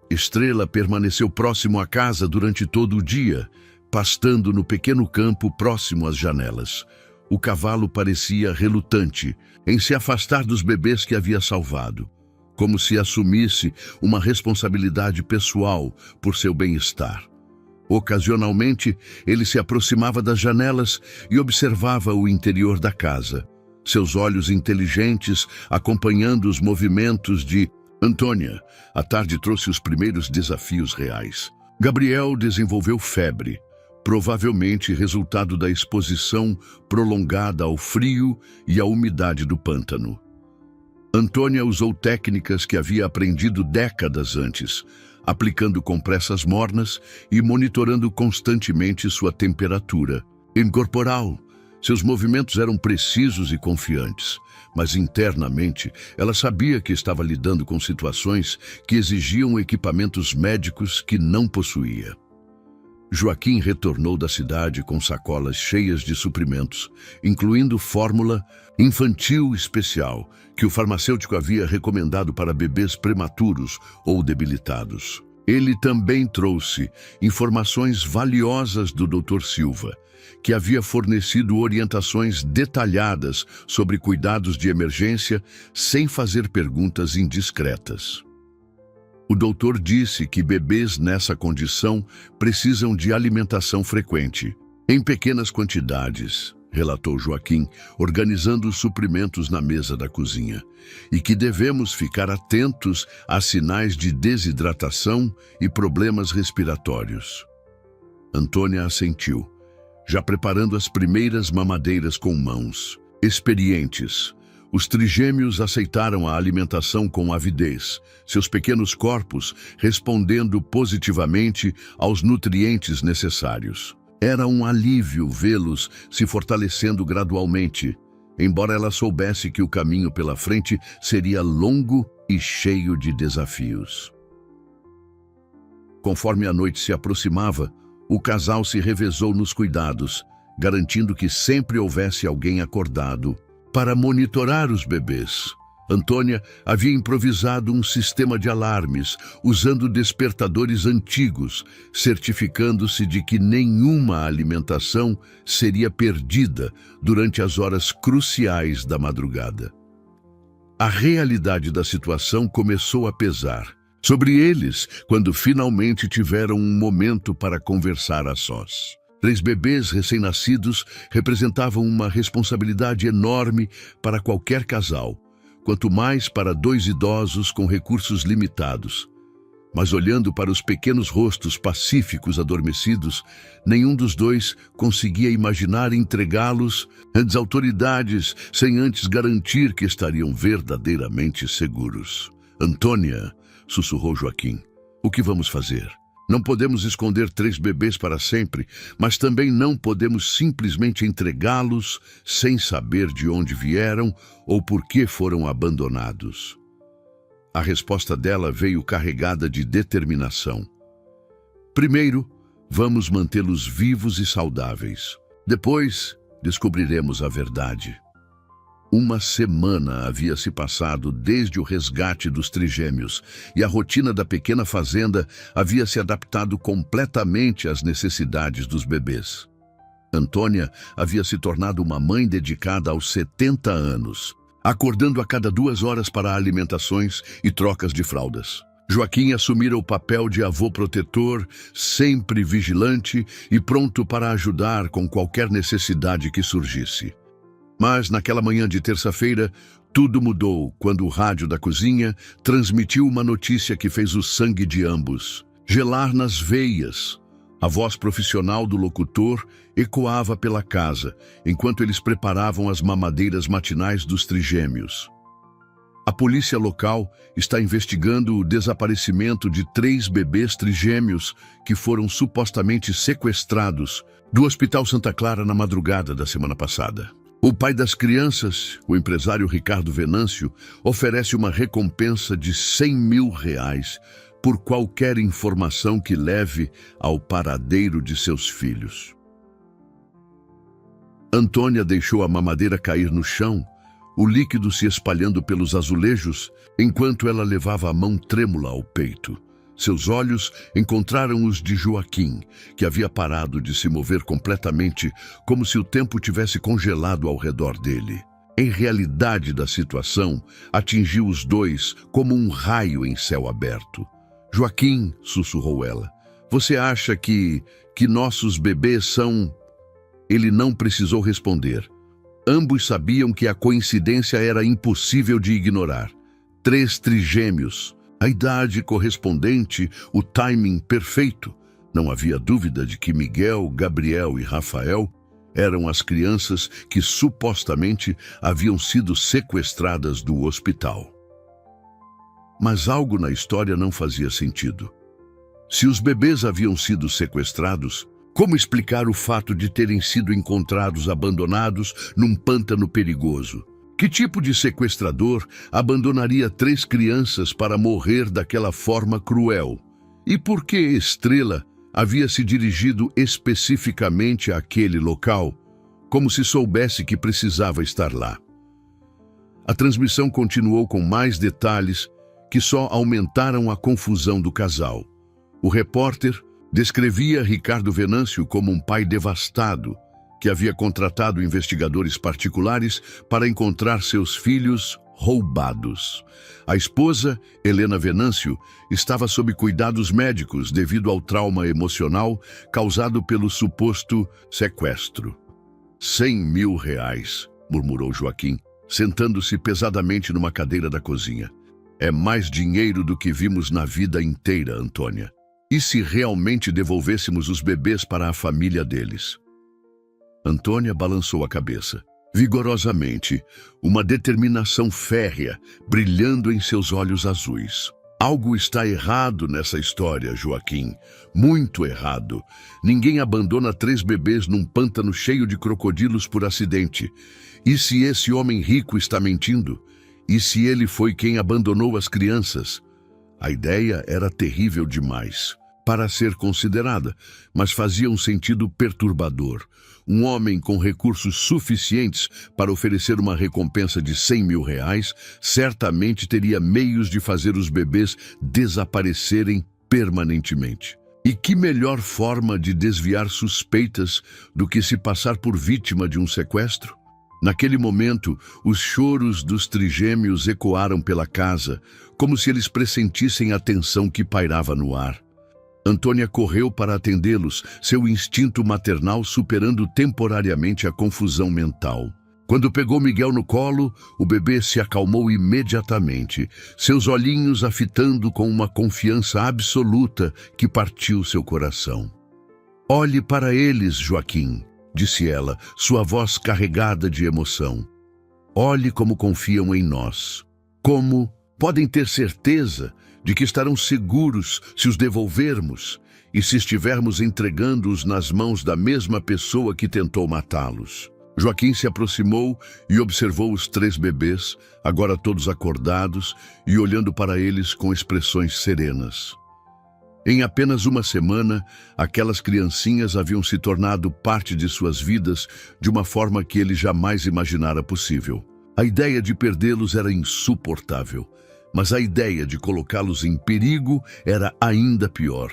Estrela permaneceu próximo à casa durante todo o dia, pastando no pequeno campo próximo às janelas. O cavalo parecia relutante em se afastar dos bebês que havia salvado, como se assumisse uma responsabilidade pessoal por seu bem-estar. Ocasionalmente, ele se aproximava das janelas e observava o interior da casa, seus olhos inteligentes acompanhando os movimentos de Antônia. A tarde trouxe os primeiros desafios reais. Gabriel desenvolveu febre, provavelmente resultado da exposição prolongada ao frio e à umidade do pântano. Antônia usou técnicas que havia aprendido décadas antes, aplicando compressas mornas e monitorando constantemente sua temperatura corporal. Seus movimentos eram precisos e confiantes, mas internamente ela sabia que estava lidando com situações que exigiam equipamentos médicos que não possuía. Joaquim retornou da cidade com sacolas cheias de suprimentos, incluindo fórmula infantil especial que o farmacêutico havia recomendado para bebês prematuros ou debilitados. Ele também trouxe informações valiosas do Dr. Silva, que havia fornecido orientações detalhadas sobre cuidados de emergência sem fazer perguntas indiscretas. O doutor disse que bebês nessa condição precisam de alimentação frequente, em pequenas quantidades, relatou Joaquim, organizando os suprimentos na mesa da cozinha, e que devemos ficar atentos a sinais de desidratação e problemas respiratórios. Antônia assentiu, já preparando as primeiras mamadeiras com mãos. Experientes, os trigêmeos aceitaram a alimentação com avidez, seus pequenos corpos respondendo positivamente aos nutrientes necessários. Era um alívio vê-los se fortalecendo gradualmente, embora ela soubesse que o caminho pela frente seria longo e cheio de desafios. Conforme a noite se aproximava, o casal se revezou nos cuidados, garantindo que sempre houvesse alguém acordado para monitorar os bebês. Antônia havia improvisado um sistema de alarmes, usando despertadores antigos, certificando-se de que nenhuma alimentação seria perdida durante as horas cruciais da madrugada. A realidade da situação começou a pesar sobre eles quando finalmente tiveram um momento para conversar a sós. 3 bebês recém-nascidos representavam uma responsabilidade enorme para qualquer casal, quanto mais para 2 idosos com recursos limitados. Mas olhando para os pequenos rostos pacíficos adormecidos, nenhum dos dois conseguia imaginar entregá-los às autoridades sem antes garantir que estariam verdadeiramente seguros. Antônia, sussurrou Joaquim, o que vamos fazer? Não podemos esconder 3 bebês para sempre, mas também não podemos simplesmente entregá-los sem saber de onde vieram ou por que foram abandonados. A resposta dela veio carregada de determinação. Primeiro, vamos mantê-los vivos e saudáveis. Depois, descobriremos a verdade. 1 semana havia se passado desde o resgate dos trigêmeos e a rotina da pequena fazenda havia se adaptado completamente às necessidades dos bebês. Antônia havia se tornado uma mãe dedicada aos 70 anos, acordando a cada 2 horas para alimentações e trocas de fraldas. Joaquim assumira o papel de avô protetor, sempre vigilante e pronto para ajudar com qualquer necessidade que surgisse. Mas naquela manhã de terça-feira, tudo mudou quando o rádio da cozinha transmitiu uma notícia que fez o sangue de ambos gelar nas veias. A voz profissional do locutor ecoava pela casa, enquanto eles preparavam as mamadeiras matinais dos trigêmeos. A polícia local está investigando o desaparecimento de 3 bebês trigêmeos que foram supostamente sequestrados do Hospital Santa Clara na madrugada da semana passada. O pai das crianças, o empresário Ricardo Venâncio, oferece uma recompensa de R$100 mil por qualquer informação que leve ao paradeiro de seus filhos. Antônia deixou a mamadeira cair no chão, o líquido se espalhando pelos azulejos, enquanto ela levava a mão trêmula ao peito. Seus olhos encontraram os de Joaquim, que havia parado de se mover completamente, como se o tempo tivesse congelado ao redor dele. A realidade da situação atingiu os dois como um raio em céu aberto. Joaquim, sussurrou ela, você acha que nossos bebês são... Ele não precisou responder. Ambos sabiam que a coincidência era impossível de ignorar. 3 trigêmeos. A idade correspondente, o timing perfeito. Não havia dúvida de que Miguel, Gabriel e Rafael eram as crianças que supostamente haviam sido sequestradas do hospital. Mas algo na história não fazia sentido. Se os bebês haviam sido sequestrados, como explicar o fato de terem sido encontrados abandonados num pântano perigoso? Que tipo de sequestrador abandonaria 3 crianças para morrer daquela forma cruel? E por que Estrela havia se dirigido especificamente àquele local, como se soubesse que precisava estar lá? A transmissão continuou com mais detalhes que só aumentaram a confusão do casal. O repórter descrevia Ricardo Venâncio como um pai devastado, que havia contratado investigadores particulares para encontrar seus filhos roubados. A esposa, Helena Venâncio, estava sob cuidados médicos devido ao trauma emocional causado pelo suposto sequestro. R$ 100.000, murmurou Joaquim, sentando-se pesadamente numa cadeira da cozinha. É mais dinheiro do que vimos na vida inteira, Antônia. E se realmente devolvêssemos os bebês para a família deles? Antônia balançou a cabeça, vigorosamente, uma determinação férrea brilhando em seus olhos azuis. Algo está errado nessa história, Joaquim. Muito errado. Ninguém abandona 3 bebês num pântano cheio de crocodilos por acidente. E se esse homem rico está mentindo? E se ele foi quem abandonou as crianças? A ideia era terrível demais para ser considerada, mas fazia um sentido perturbador. Um homem com recursos suficientes para oferecer uma recompensa de R$ 100.000 certamente teria meios de fazer os bebês desaparecerem permanentemente. E que melhor forma de desviar suspeitas do que se passar por vítima de um sequestro? Naquele momento, os choros dos trigêmeos ecoaram pela casa, como se eles pressentissem a tensão que pairava no ar. Antônia correu para atendê-los, seu instinto maternal superando temporariamente a confusão mental. Quando pegou Miguel no colo, o bebê se acalmou imediatamente, seus olhinhos a fitando com uma confiança absoluta que partiu seu coração. Olhe para eles, Joaquim, disse ela, sua voz carregada de emoção. Olhe como confiam em nós. Como podem ter certeza de que estarão seguros se os devolvermos e se estivermos entregando-os nas mãos da mesma pessoa que tentou matá-los. Joaquim se aproximou e observou os 3 bebês, agora todos acordados e olhando para eles com expressões serenas. Em apenas uma semana, aquelas criancinhas haviam se tornado parte de suas vidas de uma forma que ele jamais imaginara possível. A ideia de perdê-los era insuportável, mas a ideia de colocá-los em perigo era ainda pior.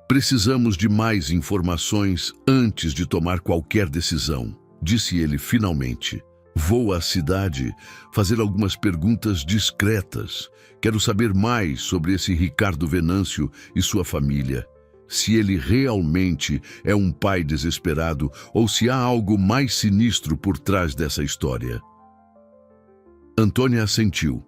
Precisamos de mais informações antes de tomar qualquer decisão, disse ele finalmente. Vou à cidade fazer algumas perguntas discretas. Quero saber mais sobre esse Ricardo Venâncio e sua família. Se ele realmente é um pai desesperado ou se há algo mais sinistro por trás dessa história. Antônia assentiu,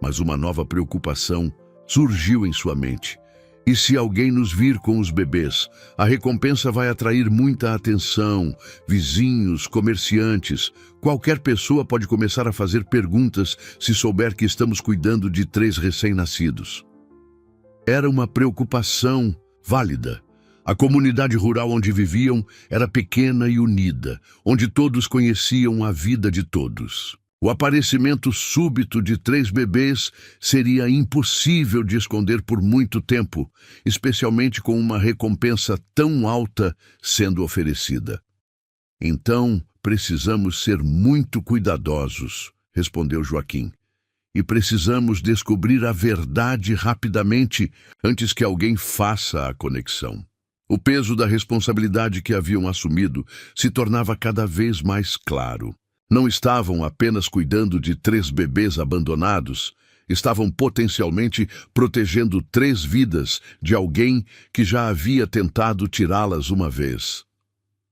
mas uma nova preocupação surgiu em sua mente. E se alguém nos vir com os bebês, a recompensa vai atrair muita atenção. Vizinhos, comerciantes, qualquer pessoa pode começar a fazer perguntas se souber que estamos cuidando de 3 recém-nascidos. Era uma preocupação válida. A comunidade rural onde viviam era pequena e unida, onde todos conheciam a vida de todos. O aparecimento súbito de 3 bebês seria impossível de esconder por muito tempo, especialmente com uma recompensa tão alta sendo oferecida. Então, precisamos ser muito cuidadosos, respondeu Joaquim. E precisamos descobrir a verdade rapidamente antes que alguém faça a conexão. O peso da responsabilidade que haviam assumido se tornava cada vez mais claro. Não estavam apenas cuidando de 3 bebês abandonados, estavam potencialmente protegendo 3 vidas de alguém que já havia tentado tirá-las uma vez.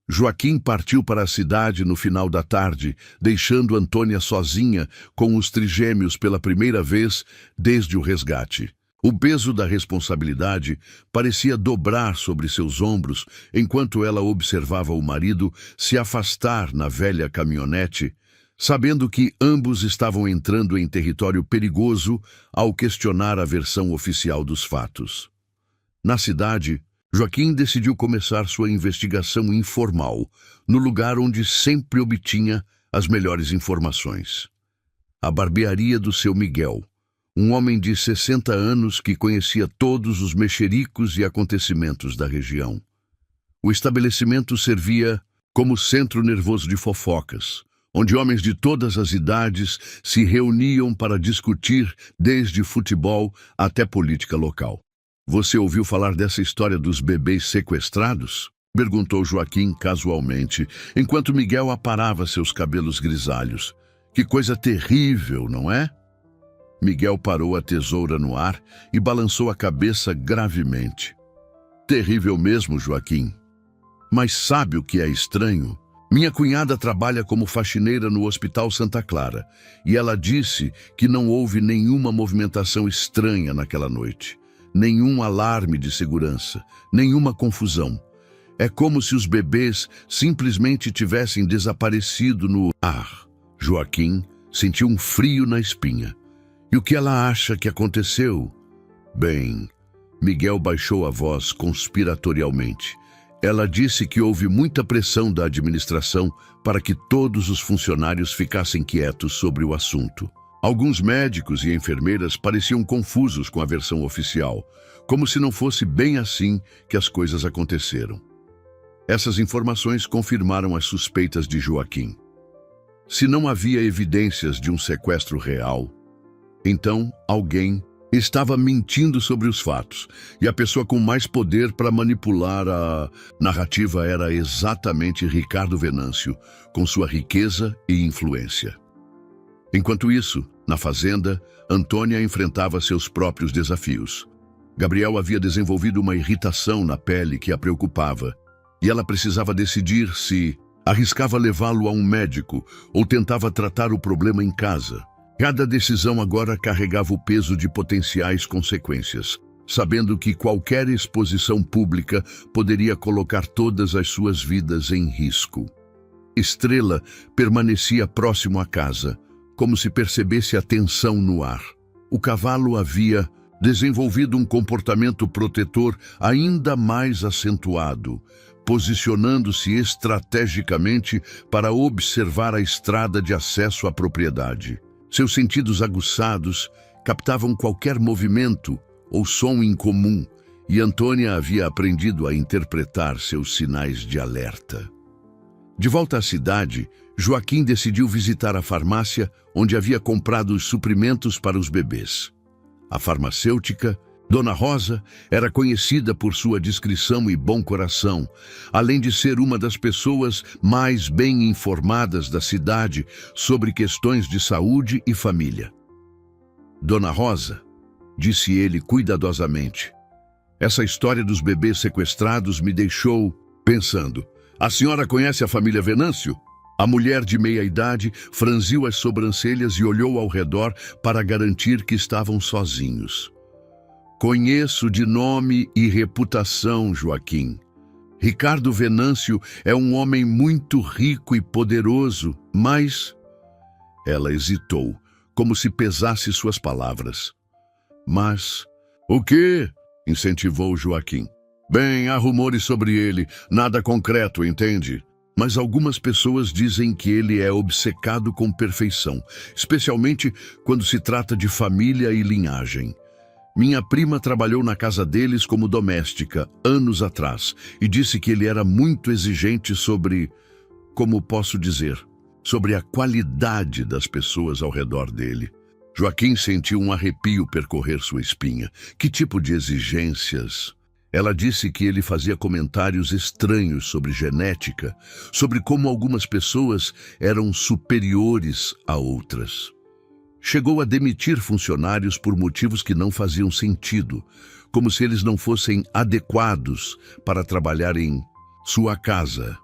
Joaquim partiu para a cidade no final da tarde, deixando Antônia sozinha com os trigêmeos pela primeira vez desde o resgate. O peso da responsabilidade parecia dobrar sobre seus ombros enquanto ela observava o marido se afastar na velha caminhonete, sabendo que ambos estavam entrando em território perigoso ao questionar a versão oficial dos fatos. Na cidade, Joaquim decidiu começar sua investigação informal, no lugar onde sempre obtinha as melhores informações. A barbearia do seu Miguel, um homem de 60 anos que conhecia todos os mexericos e acontecimentos da região. O estabelecimento servia como centro nervoso de fofocas, onde homens de todas as idades se reuniam para discutir desde futebol até política local. Você ouviu falar dessa história dos bebês sequestrados? Perguntou Joaquim casualmente, enquanto Miguel aparava seus cabelos grisalhos. Que coisa terrível, não é? Miguel parou a tesoura no ar e balançou a cabeça gravemente. Terrível mesmo, Joaquim. Mas sabe o que é estranho? Minha cunhada trabalha como faxineira no Hospital Santa Clara e ela disse que não houve nenhuma movimentação estranha naquela noite. Nenhum alarme de segurança, nenhuma confusão. É como se os bebês simplesmente tivessem desaparecido no ar. Joaquim sentiu um frio na espinha. E o que ela acha que aconteceu? Bem, Miguel baixou a voz conspiratorialmente. Ela disse que houve muita pressão da administração para que todos os funcionários ficassem quietos sobre o assunto. Alguns médicos e enfermeiras pareciam confusos com a versão oficial, como se não fosse bem assim que as coisas aconteceram. Essas informações confirmaram as suspeitas de Joaquim. Se não havia evidências de um sequestro real, então alguém estava mentindo sobre os fatos, e a pessoa com mais poder para manipular a narrativa era exatamente Ricardo Venâncio, com sua riqueza e influência. Enquanto isso, na fazenda, Antônia enfrentava seus próprios desafios. Gabriel havia desenvolvido uma irritação na pele que a preocupava, e ela precisava decidir se arriscava levá-lo a um médico ou tentava tratar o problema em casa. Cada decisão agora carregava o peso de potenciais consequências, sabendo que qualquer exposição pública poderia colocar todas as suas vidas em risco. Estrela permanecia próximo à casa, como se percebesse a tensão no ar. O cavalo havia desenvolvido um comportamento protetor ainda mais acentuado, posicionando-se estrategicamente para observar a estrada de acesso à propriedade. Seus sentidos aguçados captavam qualquer movimento ou som incomum, e Antônia havia aprendido a interpretar seus sinais de alerta. De volta à cidade, Joaquim decidiu visitar a farmácia onde havia comprado os suprimentos para os bebês. A farmacêutica, Dona Rosa, era conhecida por sua discrição e bom coração, além de ser uma das pessoas mais bem informadas da cidade sobre questões de saúde e família. Dona Rosa, disse ele cuidadosamente, essa história dos bebês sequestrados me deixou pensando. A senhora conhece a família Venâncio? A mulher de meia-idade franziu as sobrancelhas e olhou ao redor para garantir que estavam sozinhos. Conheço de nome e reputação, Joaquim. Ricardo Venâncio é um homem muito rico e poderoso, mas... Ela hesitou, como se pesasse suas palavras. Mas... O quê? Incentivou Joaquim. Bem, há rumores sobre ele, nada concreto, entende? Mas algumas pessoas dizem que ele é obcecado com perfeição, especialmente quando se trata de família e linhagem. Minha prima trabalhou na casa deles como doméstica, anos atrás, e disse que ele era muito exigente sobre, como posso dizer, sobre a qualidade das pessoas ao redor dele. Joaquim sentiu um arrepio percorrer sua espinha. Que tipo de exigências? Ela disse que ele fazia comentários estranhos sobre genética, sobre como algumas pessoas eram superiores a outras. Chegou a demitir funcionários por motivos que não faziam sentido, como se eles não fossem adequados para trabalhar em sua casa.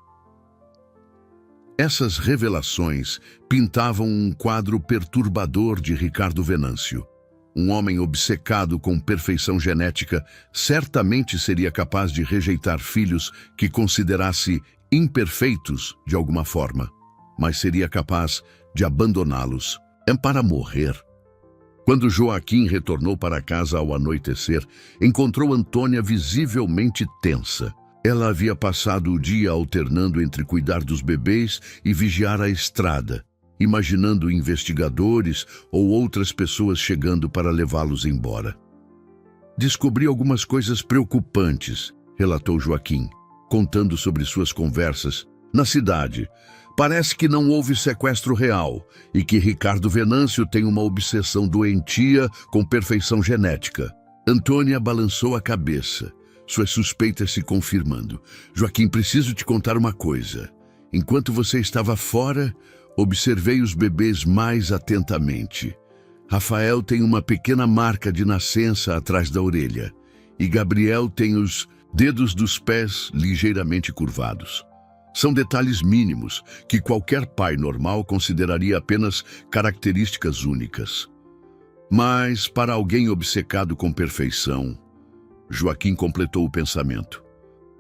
Essas revelações pintavam um quadro perturbador de Ricardo Venâncio. Um homem obcecado com perfeição genética certamente seria capaz de rejeitar filhos que considerasse imperfeitos de alguma forma, mas seria capaz de abandoná-los para morrer. Quando Joaquim retornou para casa ao anoitecer, encontrou Antônia visivelmente tensa. Ela havia passado o dia alternando entre cuidar dos bebês e vigiar a estrada, imaginando investigadores ou outras pessoas chegando para levá-los embora. Descobri algumas coisas preocupantes, relatou Joaquim, contando sobre suas conversas. Na cidade, parece que não houve sequestro real e que Ricardo Venâncio tem uma obsessão doentia com perfeição genética. Antônia balançou a cabeça, suas suspeitas se confirmando. Joaquim, preciso te contar uma coisa. Enquanto você estava fora, observei os bebês mais atentamente. Rafael tem uma pequena marca de nascença atrás da orelha e Gabriel tem os dedos dos pés ligeiramente curvados. São detalhes mínimos que qualquer pai normal consideraria apenas características únicas. Mas, para alguém obcecado com perfeição, Joaquim completou o pensamento.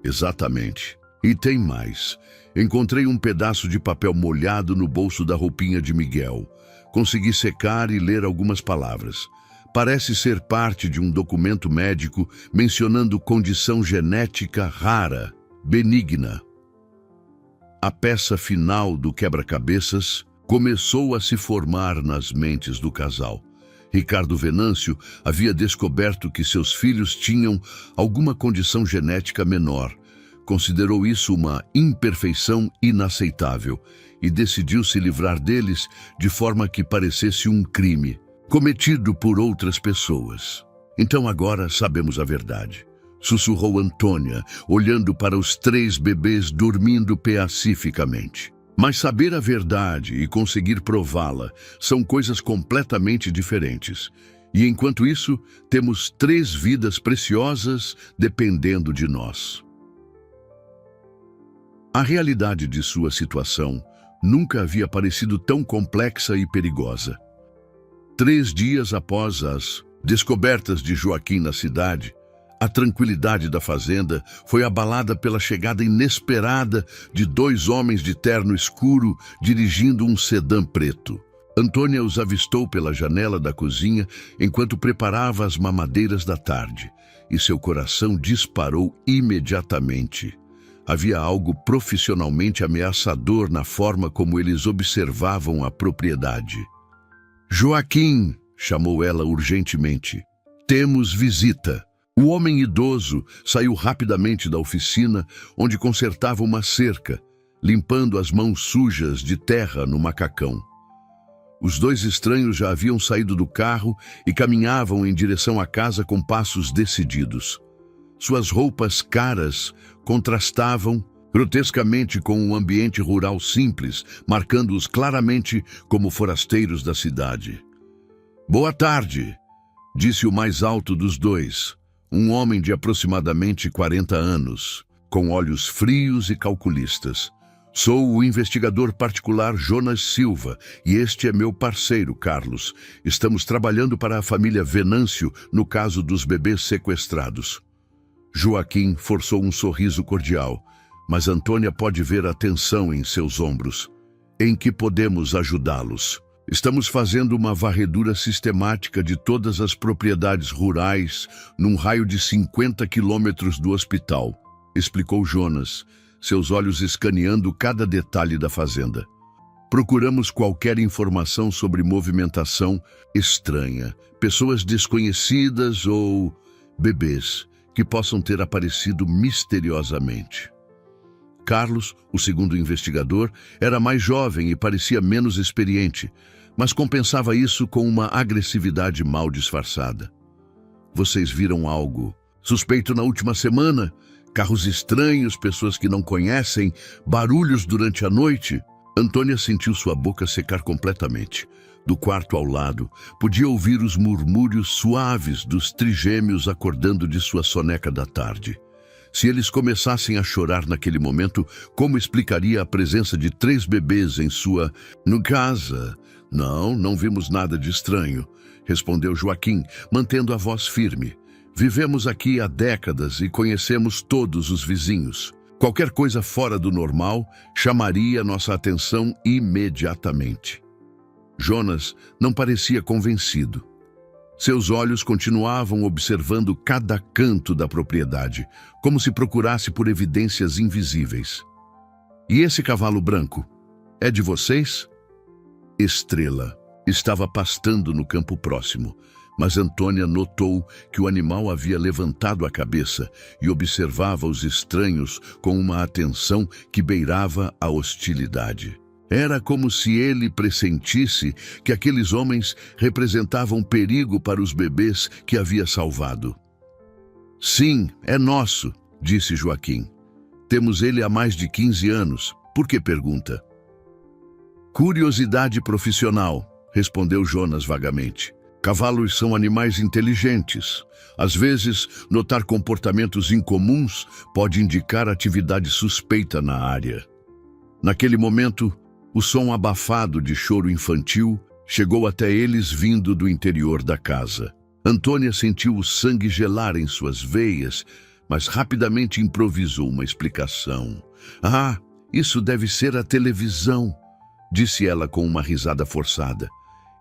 Exatamente. E tem mais. Encontrei um pedaço de papel molhado no bolso da roupinha de Miguel. Consegui secar e ler algumas palavras. Parece ser parte de um documento médico mencionando condição genética rara, benigna. A peça final do quebra-cabeças começou a se formar nas mentes do casal. Ricardo Venâncio havia descoberto que seus filhos tinham alguma condição genética menor. Considerou isso uma imperfeição inaceitável e decidiu se livrar deles de forma que parecesse um crime, cometido por outras pessoas. Então agora sabemos a verdade, sussurrou Antônia, olhando para os 3 bebês dormindo pacificamente. Mas saber a verdade e conseguir prová-la são coisas completamente diferentes. E enquanto isso, temos 3 vidas preciosas dependendo de nós. A realidade de sua situação nunca havia parecido tão complexa e perigosa. 3 dias após as descobertas de Joaquim na cidade, a tranquilidade da fazenda foi abalada pela chegada inesperada de 2 homens de terno escuro dirigindo um sedã preto. Antônia os avistou pela janela da cozinha enquanto preparava as mamadeiras da tarde, e seu coração disparou imediatamente. Havia algo profissionalmente ameaçador na forma como eles observavam a propriedade. Joaquim, chamou ela urgentemente. Temos visita. O homem idoso saiu rapidamente da oficina, onde consertava uma cerca, limpando as mãos sujas de terra no macacão. Os 2 estranhos já haviam saído do carro e caminhavam em direção à casa com passos decididos. Suas roupas caras contrastavam grotescamente com um ambiente rural simples, marcando-os claramente como forasteiros da cidade. Boa tarde, disse o mais alto dos 2. Um homem de aproximadamente 40 anos, com olhos frios e calculistas. Sou o investigador particular Jonas Silva e este é meu parceiro, Carlos. Estamos trabalhando para a família Venâncio no caso dos bebês sequestrados. Joaquim forçou um sorriso cordial, mas Antônia pode ver a tensão em seus ombros. Em que podemos ajudá-los? Estamos fazendo uma varredura sistemática de todas as propriedades rurais num raio de 50 quilômetros do hospital, explicou Jonas, seus olhos escaneando cada detalhe da fazenda. Procuramos qualquer informação sobre movimentação estranha, pessoas desconhecidas ou bebês que possam ter aparecido misteriosamente. Carlos, o segundo investigador, era mais jovem e parecia menos experiente, mas compensava isso com uma agressividade mal disfarçada. Vocês viram algo suspeito na última semana? Carros estranhos, pessoas que não conhecem, barulhos durante a noite? Antônia sentiu sua boca secar completamente. Do quarto ao lado, podia ouvir os murmúrios suaves dos trigêmeos acordando de sua soneca da tarde. Se eles começassem a chorar naquele momento, como explicaria a presença de 3 bebês em sua casa? Não vimos nada de estranho, respondeu Joaquim, mantendo a voz firme. Vivemos aqui há décadas e conhecemos todos os vizinhos. Qualquer coisa fora do normal chamaria nossa atenção imediatamente. Jonas não parecia convencido. Seus olhos continuavam observando cada canto da propriedade, como se procurasse por evidências invisíveis. E esse cavalo branco? É de vocês? Estrela estava pastando no campo próximo, mas Antônia notou que o animal havia levantado a cabeça e observava os estranhos com uma atenção que beirava a hostilidade. Era como se ele pressentisse que aqueles homens representavam perigo para os bebês que havia salvado. Sim, é nosso, disse Joaquim. Temos ele há mais de 15 anos. Por que pergunta? Curiosidade profissional, respondeu Jonas vagamente. Cavalos são animais inteligentes. Às vezes, notar comportamentos incomuns pode indicar atividade suspeita na área. Naquele momento, o som abafado de choro infantil chegou até eles vindo do interior da casa. Antônia sentiu o sangue gelar em suas veias, mas rapidamente improvisou uma explicação. Ah, isso deve ser a televisão, disse ela com uma risada forçada.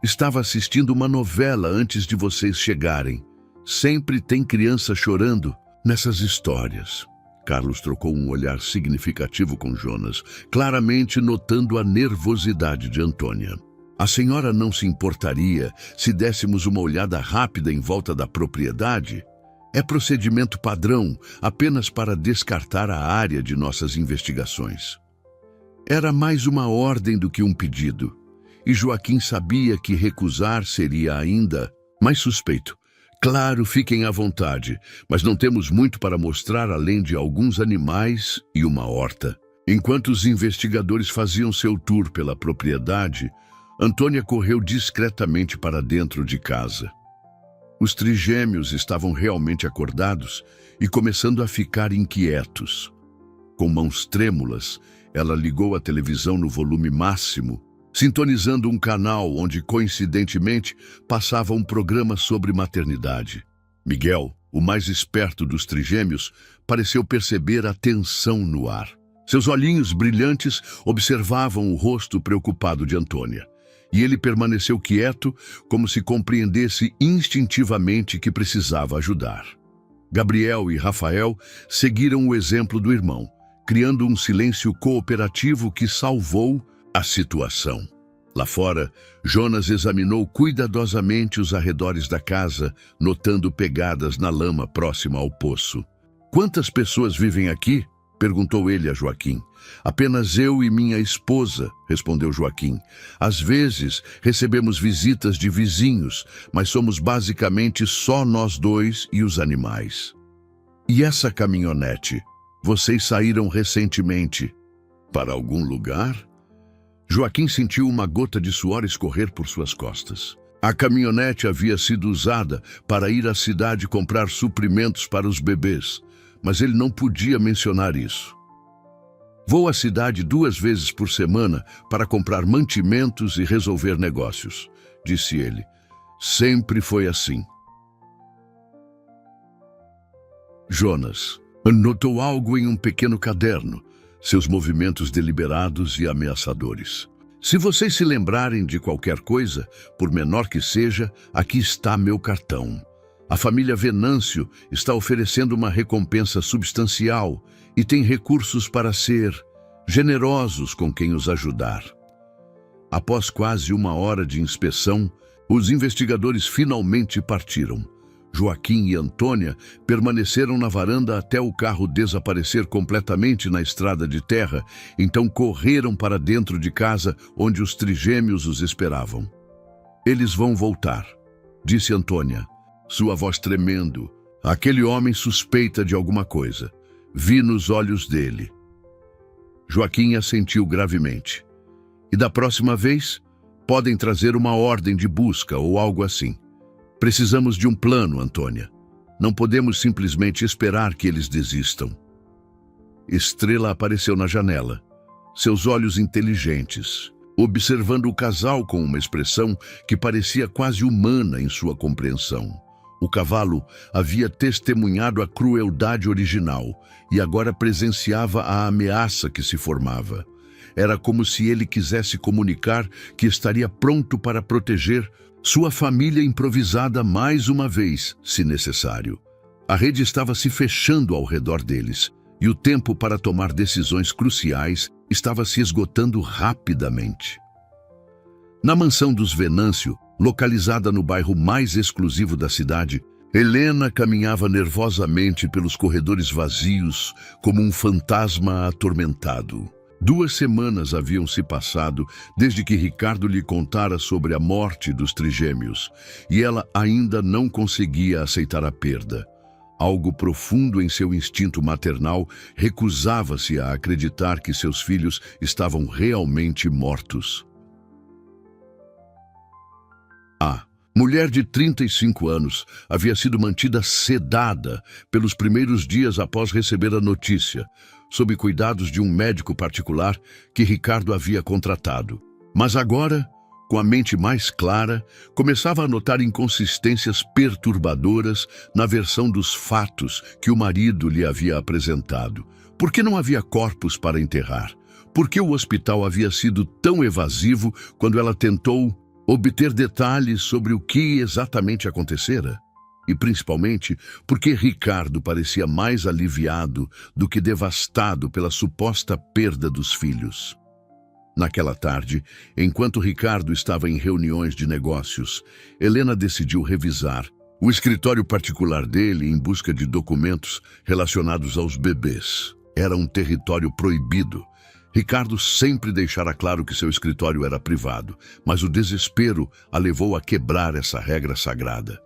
Estava assistindo uma novela antes de vocês chegarem. Sempre tem criança chorando nessas histórias. Carlos trocou um olhar significativo com Jonas, claramente notando a nervosidade de Antônia. A senhora não se importaria se dessemos uma olhada rápida em volta da propriedade? É procedimento padrão, apenas para descartar a área de nossas investigações. Era mais uma ordem do que um pedido, e Joaquim sabia que recusar seria ainda mais suspeito. Claro, fiquem à vontade, mas não temos muito para mostrar além de alguns animais e uma horta. Enquanto os investigadores faziam seu tour pela propriedade, Antônia correu discretamente para dentro de casa. Os trigêmeos estavam realmente acordados e começando a ficar inquietos. Com mãos trêmulas, ela ligou a televisão no volume máximo, sintonizando um canal onde, coincidentemente, passava um programa sobre maternidade. Miguel, o mais esperto dos trigêmeos, pareceu perceber a tensão no ar. Seus olhinhos brilhantes observavam o rosto preocupado de Antônia, e ele permaneceu quieto, como se compreendesse instintivamente que precisava ajudar. Gabriel e Rafael seguiram o exemplo do irmão, criando um silêncio cooperativo que salvou a situação. Lá fora, Jonas examinou cuidadosamente os arredores da casa, notando pegadas na lama próxima ao poço. Quantas pessoas vivem aqui? Perguntou ele a Joaquim. Apenas eu e minha esposa, respondeu Joaquim. Às vezes, recebemos visitas de vizinhos, mas somos basicamente só nós dois e os animais. E essa caminhonete? Vocês saíram recentemente para algum lugar? Joaquim sentiu uma gota de suor escorrer por suas costas. A caminhonete havia sido usada para ir à cidade comprar suprimentos para os bebês, mas ele não podia mencionar isso. Vou à cidade 2 vezes por semana para comprar mantimentos e resolver negócios, disse ele. Sempre foi assim. Jonas notou algo em um pequeno caderno, seus movimentos deliberados e ameaçadores. Se vocês se lembrarem de qualquer coisa, por menor que seja, aqui está meu cartão. A família Venâncio está oferecendo uma recompensa substancial e tem recursos para ser generosos com quem os ajudar. Após quase 1 hora de inspeção, os investigadores finalmente partiram. Joaquim e Antônia permaneceram na varanda até o carro desaparecer completamente na estrada de terra, então correram para dentro de casa, onde os trigêmeos os esperavam. Eles vão voltar, disse Antônia, sua voz tremendo. Aquele homem suspeita de alguma coisa. Vi nos olhos dele. Joaquim assentiu gravemente. E da próxima vez, podem trazer uma ordem de busca ou algo assim. Precisamos de um plano, Antônia. Não podemos simplesmente esperar que eles desistam. Estrela apareceu na janela, seus olhos inteligentes, observando o casal com uma expressão que parecia quase humana em sua compreensão. O cavalo havia testemunhado a crueldade original e agora presenciava a ameaça que se formava. Era como se ele quisesse comunicar que estaria pronto para proteger sua família improvisada mais uma vez, se necessário. A rede estava se fechando ao redor deles, e o tempo para tomar decisões cruciais estava se esgotando rapidamente. Na mansão dos Venâncio, localizada no bairro mais exclusivo da cidade, Helena caminhava nervosamente pelos corredores vazios como um fantasma atormentado. 2 semanas haviam se passado desde que Ricardo lhe contara sobre a morte dos trigêmeos, e ela ainda não conseguia aceitar a perda. Algo profundo em seu instinto maternal recusava-se a acreditar que seus filhos estavam realmente mortos. A mulher de 35 anos havia sido mantida sedada pelos primeiros dias após receber a notícia, sob cuidados de um médico particular que Ricardo havia contratado. Mas agora, com a mente mais clara, começava a notar inconsistências perturbadoras na versão dos fatos que o marido lhe havia apresentado. Por que não havia corpos para enterrar? Por que o hospital havia sido tão evasivo quando ela tentou obter detalhes sobre o que exatamente acontecera? E principalmente porque Ricardo parecia mais aliviado do que devastado pela suposta perda dos filhos. Naquela tarde, enquanto Ricardo estava em reuniões de negócios, Helena decidiu revisar o escritório particular dele em busca de documentos relacionados aos bebês. Era um território proibido. Ricardo sempre deixara claro que seu escritório era privado, mas o desespero a levou a quebrar essa regra sagrada.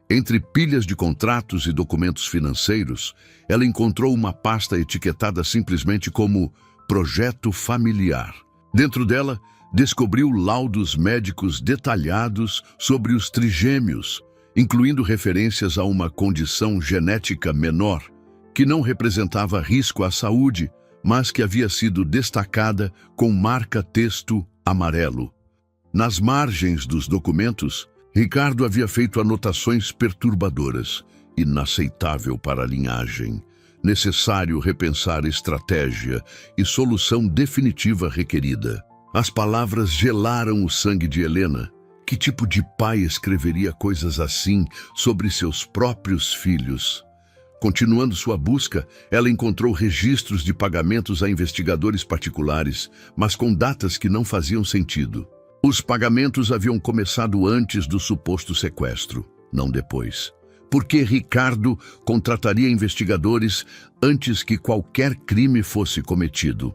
Entre pilhas de contratos e documentos financeiros, ela encontrou uma pasta etiquetada simplesmente como Projeto Familiar. Dentro dela, descobriu laudos médicos detalhados sobre os trigêmeos, incluindo referências a uma condição genética menor, que não representava risco à saúde, mas que havia sido destacada com marca-texto amarelo. Nas margens dos documentos, Ricardo havia feito anotações perturbadoras, inaceitável para a linhagem, necessário repensar estratégia e solução definitiva requerida. As palavras gelaram o sangue de Helena. Que tipo de pai escreveria coisas assim sobre seus próprios filhos? Continuando sua busca, ela encontrou registros de pagamentos a investigadores particulares, mas com datas que não faziam sentido. Os pagamentos haviam começado antes do suposto sequestro, não depois. Por que Ricardo contrataria investigadores antes que qualquer crime fosse cometido?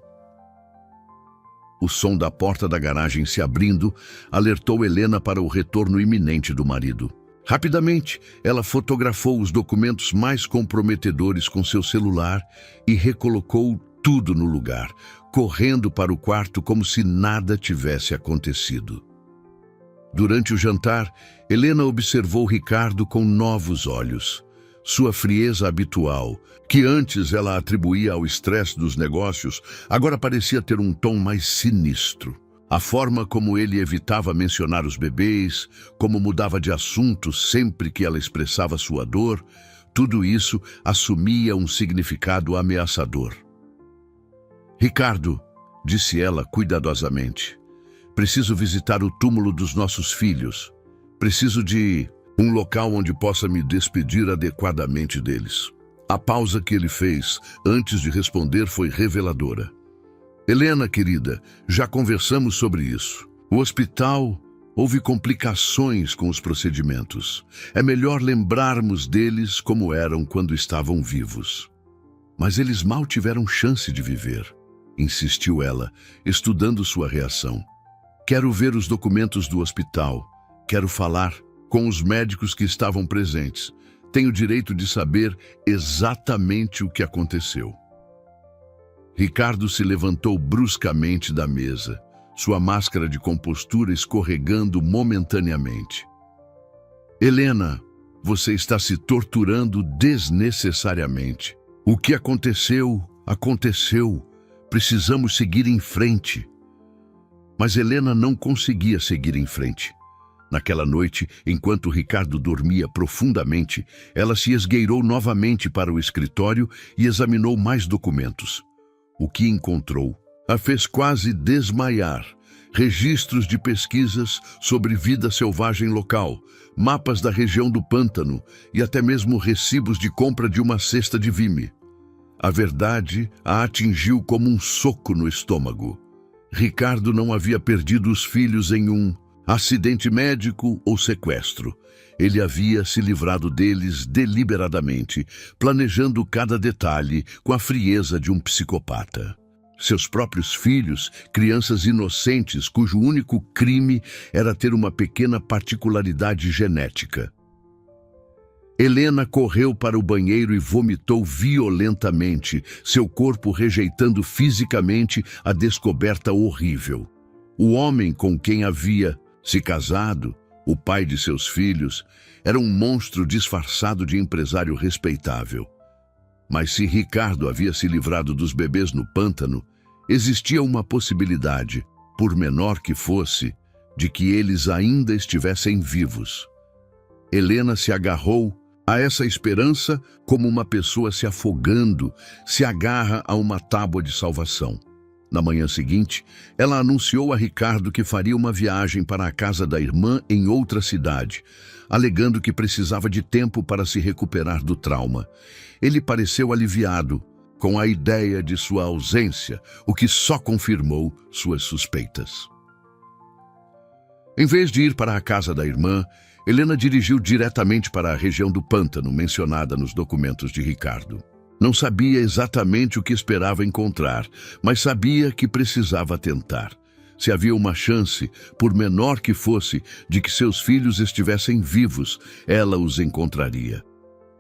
O som da porta da garagem se abrindo alertou Helena para o retorno iminente do marido. Rapidamente, ela fotografou os documentos mais comprometedores com seu celular e recolocou tudo no lugar, correndo para o quarto como se nada tivesse acontecido. Durante o jantar, Helena observou Ricardo com novos olhos. Sua frieza habitual, que antes ela atribuía ao estresse dos negócios, agora parecia ter um tom mais sinistro. A forma como ele evitava mencionar os bebês, como mudava de assunto sempre que ela expressava sua dor, tudo isso assumia um significado ameaçador. Ricardo, disse ela cuidadosamente, preciso visitar o túmulo dos nossos filhos. Preciso de um local onde possa me despedir adequadamente deles. A pausa que ele fez antes de responder foi reveladora. Helena, querida, já conversamos sobre isso. O hospital houve complicações com os procedimentos. É melhor lembrarmos deles como eram quando estavam vivos. Mas eles mal tiveram chance de viver, insistiu ela, estudando sua reação. Quero ver os documentos do hospital. Quero falar com os médicos que estavam presentes. Tenho direito de saber exatamente o que aconteceu. Ricardo se levantou bruscamente da mesa, sua máscara de compostura escorregando momentaneamente. Helena, você está se torturando desnecessariamente. O que aconteceu, aconteceu. Precisamos seguir em frente. Mas Helena não conseguia seguir em frente. Naquela noite, enquanto Ricardo dormia profundamente, ela se esgueirou novamente para o escritório e examinou mais documentos. O que encontrou a fez quase desmaiar. Registros de pesquisas sobre vida selvagem local, mapas da região do pântano e até mesmo recibos de compra de uma cesta de vime. A verdade a atingiu como um soco no estômago. Ricardo não havia perdido os filhos em um acidente médico ou sequestro. Ele havia se livrado deles deliberadamente, planejando cada detalhe com a frieza de um psicopata. Seus próprios filhos, crianças inocentes cujo único crime era ter uma pequena particularidade genética. Helena correu para o banheiro e vomitou violentamente, seu corpo rejeitando fisicamente a descoberta horrível. O homem com quem havia se casado, o pai de seus filhos, era um monstro disfarçado de empresário respeitável. Mas se Ricardo havia se livrado dos bebês no pântano, existia uma possibilidade, por menor que fosse, de que eles ainda estivessem vivos. Helena se agarrou a essa esperança como uma pessoa se afogando se agarra a uma tábua de salvação. Na manhã seguinte, ela anunciou a Ricardo que faria uma viagem para a casa da irmã em outra cidade, alegando que precisava de tempo para se recuperar do trauma. Ele pareceu aliviado com a ideia de sua ausência, o que só confirmou suas suspeitas. Em vez de ir para a casa da irmã, Helena dirigiu diretamente para a região do pântano mencionada nos documentos de Ricardo. Não sabia exatamente o que esperava encontrar, mas sabia que precisava tentar. Se havia uma chance, por menor que fosse, de que seus filhos estivessem vivos, ela os encontraria.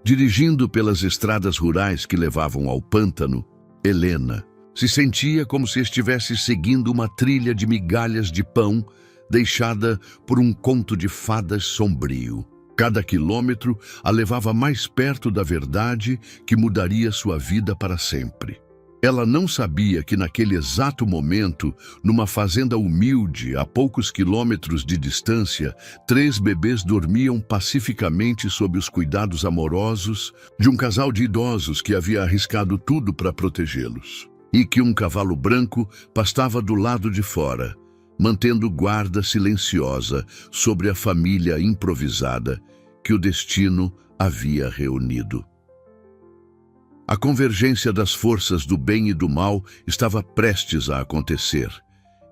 Dirigindo pelas estradas rurais que levavam ao pântano, Helena se sentia como se estivesse seguindo uma trilha de migalhas de pão deixada por um conto de fadas sombrio. Cada quilômetro a levava mais perto da verdade que mudaria sua vida para sempre. Ela não sabia que naquele exato momento, numa fazenda humilde, a poucos quilômetros de distância, 3 bebês dormiam pacificamente sob os cuidados amorosos de um casal de idosos que havia arriscado tudo para protegê-los. E que um cavalo branco pastava do lado de fora, mantendo guarda silenciosa sobre a família improvisada que o destino havia reunido. A convergência das forças do bem e do mal estava prestes a acontecer,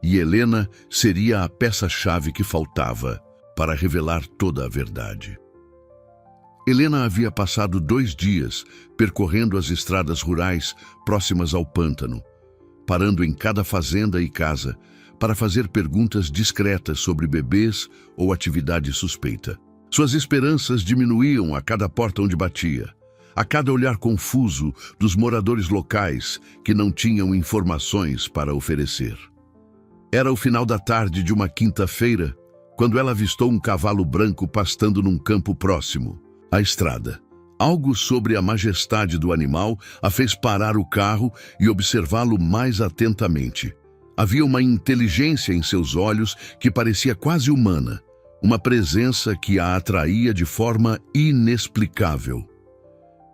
e Helena seria a peça-chave que faltava para revelar toda a verdade. Helena havia passado 2 dias percorrendo as estradas rurais próximas ao pântano, parando em cada fazenda e casa para fazer perguntas discretas sobre bebês ou atividade suspeita. Suas esperanças diminuíam a cada porta onde batia, a cada olhar confuso dos moradores locais que não tinham informações para oferecer. Era o final da tarde de uma quinta-feira, quando ela avistou um cavalo branco pastando num campo próximo à estrada. Algo sobre a majestade do animal a fez parar o carro e observá-lo mais atentamente. Havia uma inteligência em seus olhos que parecia quase humana, uma presença que a atraía de forma inexplicável.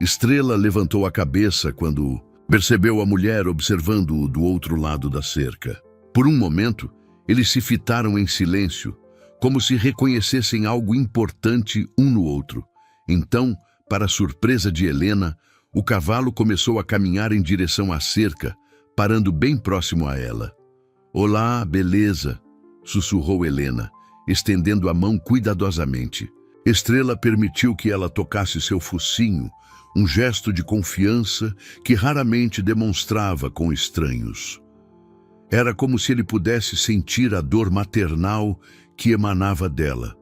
Estrela levantou a cabeça quando percebeu a mulher observando-o do outro lado da cerca. Por um momento, eles se fitaram em silêncio, como se reconhecessem algo importante um no outro. Então, para a surpresa de Helena, o cavalo começou a caminhar em direção à cerca, parando bem próximo a ela. "Olá, beleza", sussurrou Helena, estendendo a mão cuidadosamente. Estrela permitiu que ela tocasse seu focinho, um gesto de confiança que raramente demonstrava com estranhos. Era como se ele pudesse sentir a dor maternal que emanava dela,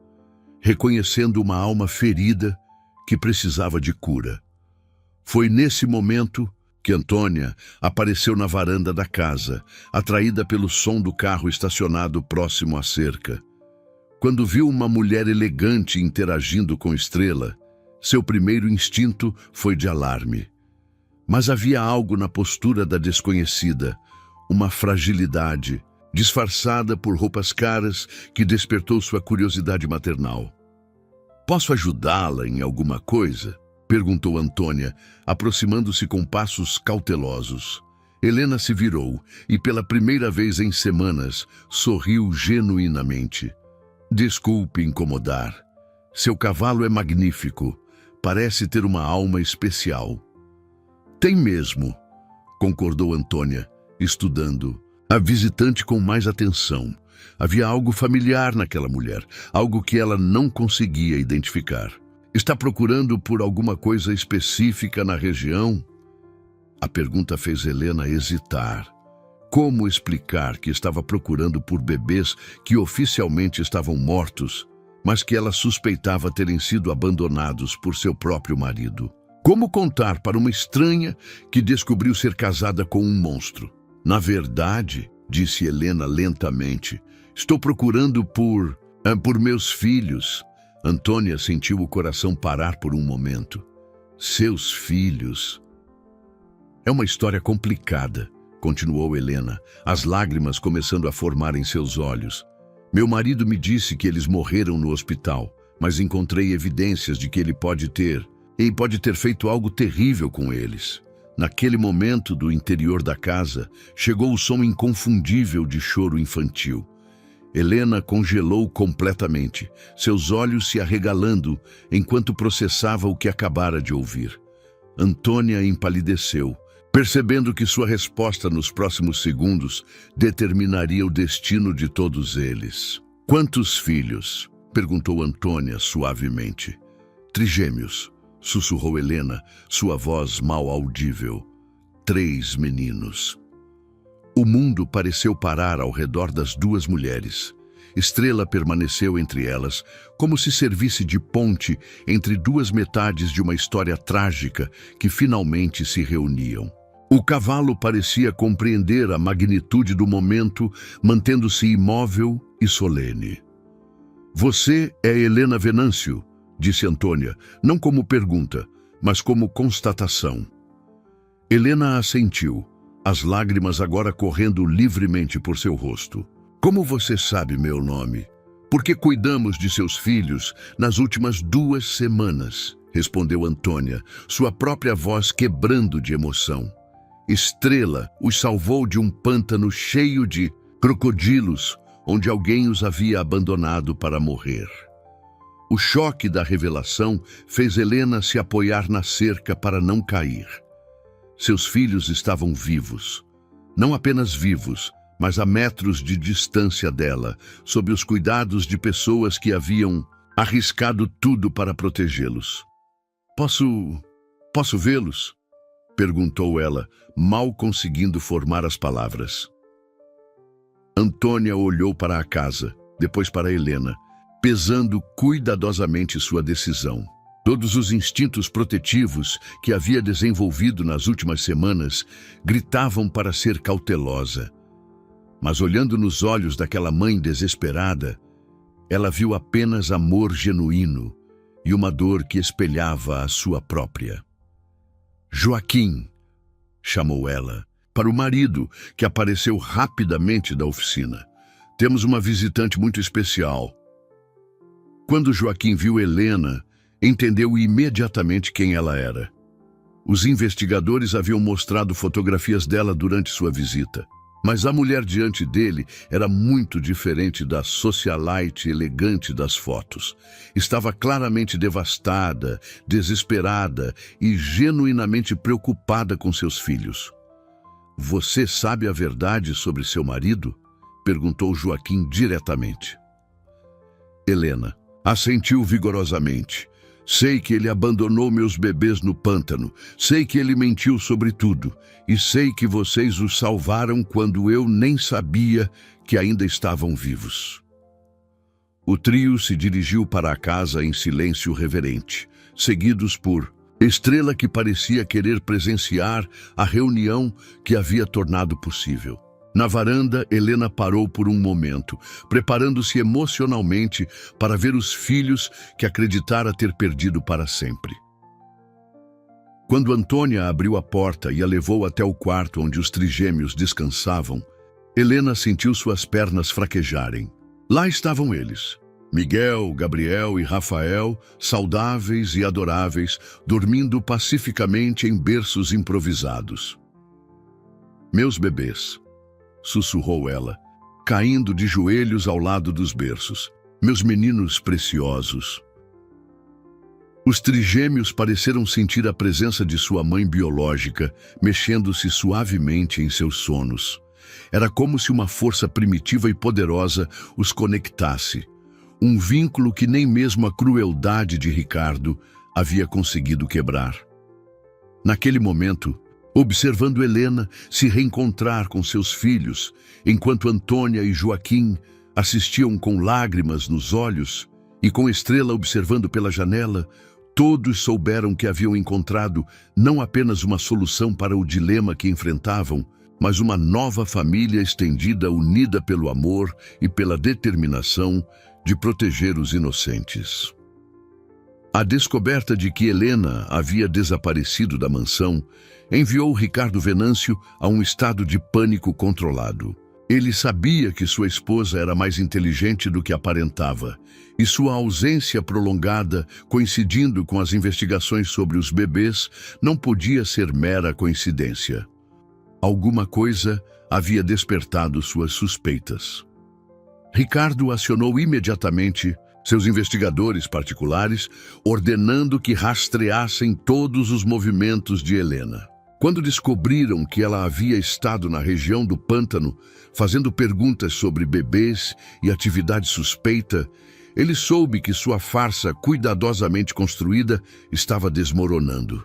reconhecendo uma alma ferida que precisava de cura. Foi nesse momento que Antônia apareceu na varanda da casa, atraída pelo som do carro estacionado próximo à cerca. Quando viu uma mulher elegante interagindo com Estrela, seu primeiro instinto foi de alarme. Mas havia algo na postura da desconhecida, uma fragilidade, disfarçada por roupas caras, que despertou sua curiosidade maternal. "Posso ajudá-la em alguma coisa?", perguntou Antônia, aproximando-se com passos cautelosos. Helena se virou e, pela primeira vez em semanas, sorriu genuinamente. "Desculpe incomodar. Seu cavalo é magnífico. Parece ter uma alma especial." "Tem mesmo", concordou Antônia, estudando a visitante com mais atenção. Havia algo familiar naquela mulher, algo que ela não conseguia identificar. "Está procurando por alguma coisa específica na região?" A pergunta fez Helena hesitar, como explicar que estava procurando por bebês que oficialmente estavam mortos, mas que ela suspeitava terem sido abandonados por seu próprio marido? Como contar para uma estranha que descobriu ser casada com um monstro? Na verdade, disse Helena lentamente, estou procurando por meus filhos. Antônia sentiu o coração parar por um momento. Seus filhos? É uma história complicada, continuou Helena, as lágrimas começando a formar em seus olhos. Meu marido me disse que eles morreram no hospital, mas encontrei evidências de que ele pode ter feito algo terrível com eles. Naquele momento, do interior da casa, chegou o som inconfundível de choro infantil. Helena congelou completamente, seus olhos se arregalando enquanto processava o que acabara de ouvir. Antônia empalideceu, percebendo que sua resposta nos próximos segundos determinaria o destino de todos eles. Quantos filhos? Perguntou Antônia suavemente. Trigêmeos, sussurrou Helena, sua voz mal audível. 3 meninos. O mundo pareceu parar ao redor das duas mulheres. Estrela permaneceu entre elas, como se servisse de ponte entre duas metades de uma história trágica que finalmente se reuniam. O cavalo parecia compreender a magnitude do momento, mantendo-se imóvel e solene. Você é Helena Venâncio, disse Antônia, não como pergunta, mas como constatação. Helena assentiu, as lágrimas agora correndo livremente por seu rosto. Como você sabe meu nome? Porque cuidamos de seus filhos nas últimas 2 semanas, respondeu Antônia, sua própria voz quebrando de emoção. Estrela os salvou de um pântano cheio de crocodilos, onde alguém os havia abandonado para morrer. O choque da revelação fez Helena se apoiar na cerca para não cair. Seus filhos estavam vivos. Não apenas vivos, mas a metros de distância dela, sob os cuidados de pessoas que haviam arriscado tudo para protegê-los. Posso vê-los? Perguntou ela, mal conseguindo formar as palavras. Antônia olhou para a casa, depois para Helena, pesando cuidadosamente sua decisão. Todos os instintos protetivos que havia desenvolvido nas últimas semanas gritavam para ser cautelosa. Mas olhando nos olhos daquela mãe desesperada, ela viu apenas amor genuíno e uma dor que espelhava a sua própria. Joaquim, chamou ela, para o marido, que apareceu rapidamente da oficina. Temos uma visitante muito especial. Quando Joaquim viu Helena, entendeu imediatamente quem ela era. Os investigadores haviam mostrado fotografias dela durante sua visita, mas a mulher diante dele era muito diferente da socialite elegante das fotos. Estava claramente devastada, desesperada e genuinamente preocupada com seus filhos. Você sabe a verdade sobre seu marido? Perguntou Joaquim diretamente. Helena assentiu vigorosamente. Sei que ele abandonou meus bebês no pântano, sei que ele mentiu sobre tudo, e sei que vocês os salvaram quando eu nem sabia que ainda estavam vivos. O trio se dirigiu para a casa em silêncio reverente, seguidos por Estrela, que parecia querer presenciar a reunião que havia tornado possível. Na varanda, Helena parou por um momento, preparando-se emocionalmente para ver os filhos que acreditara ter perdido para sempre. Quando Antônia abriu a porta e a levou até o quarto onde os trigêmeos descansavam, Helena sentiu suas pernas fraquejarem. Lá estavam eles, Miguel, Gabriel e Rafael, saudáveis e adoráveis, dormindo pacificamente em berços improvisados. Meus bebês, sussurrou ela, caindo de joelhos ao lado dos berços. Meus meninos preciosos. Os trigêmeos pareceram sentir a presença de sua mãe biológica, mexendo-se suavemente em seus sonos. Era como se uma força primitiva e poderosa os conectasse, um vínculo que nem mesmo a crueldade de Ricardo havia conseguido quebrar. Naquele momento, observando Helena se reencontrar com seus filhos, enquanto Antônia e Joaquim assistiam com lágrimas nos olhos e com Estrela observando pela janela, todos souberam que haviam encontrado não apenas uma solução para o dilema que enfrentavam, mas uma nova família estendida, unida pelo amor e pela determinação de proteger os inocentes. A descoberta de que Helena havia desaparecido da mansão enviou Ricardo Venâncio a um estado de pânico controlado. Ele sabia que sua esposa era mais inteligente do que aparentava, e sua ausência prolongada, coincidindo com as investigações sobre os bebês, não podia ser mera coincidência. Alguma coisa havia despertado suas suspeitas. Ricardo acionou imediatamente seus investigadores particulares, ordenando que rastreassem todos os movimentos de Helena. Quando descobriram que ela havia estado na região do pântano, fazendo perguntas sobre bebês e atividade suspeita, ele soube que sua farsa cuidadosamente construída estava desmoronando.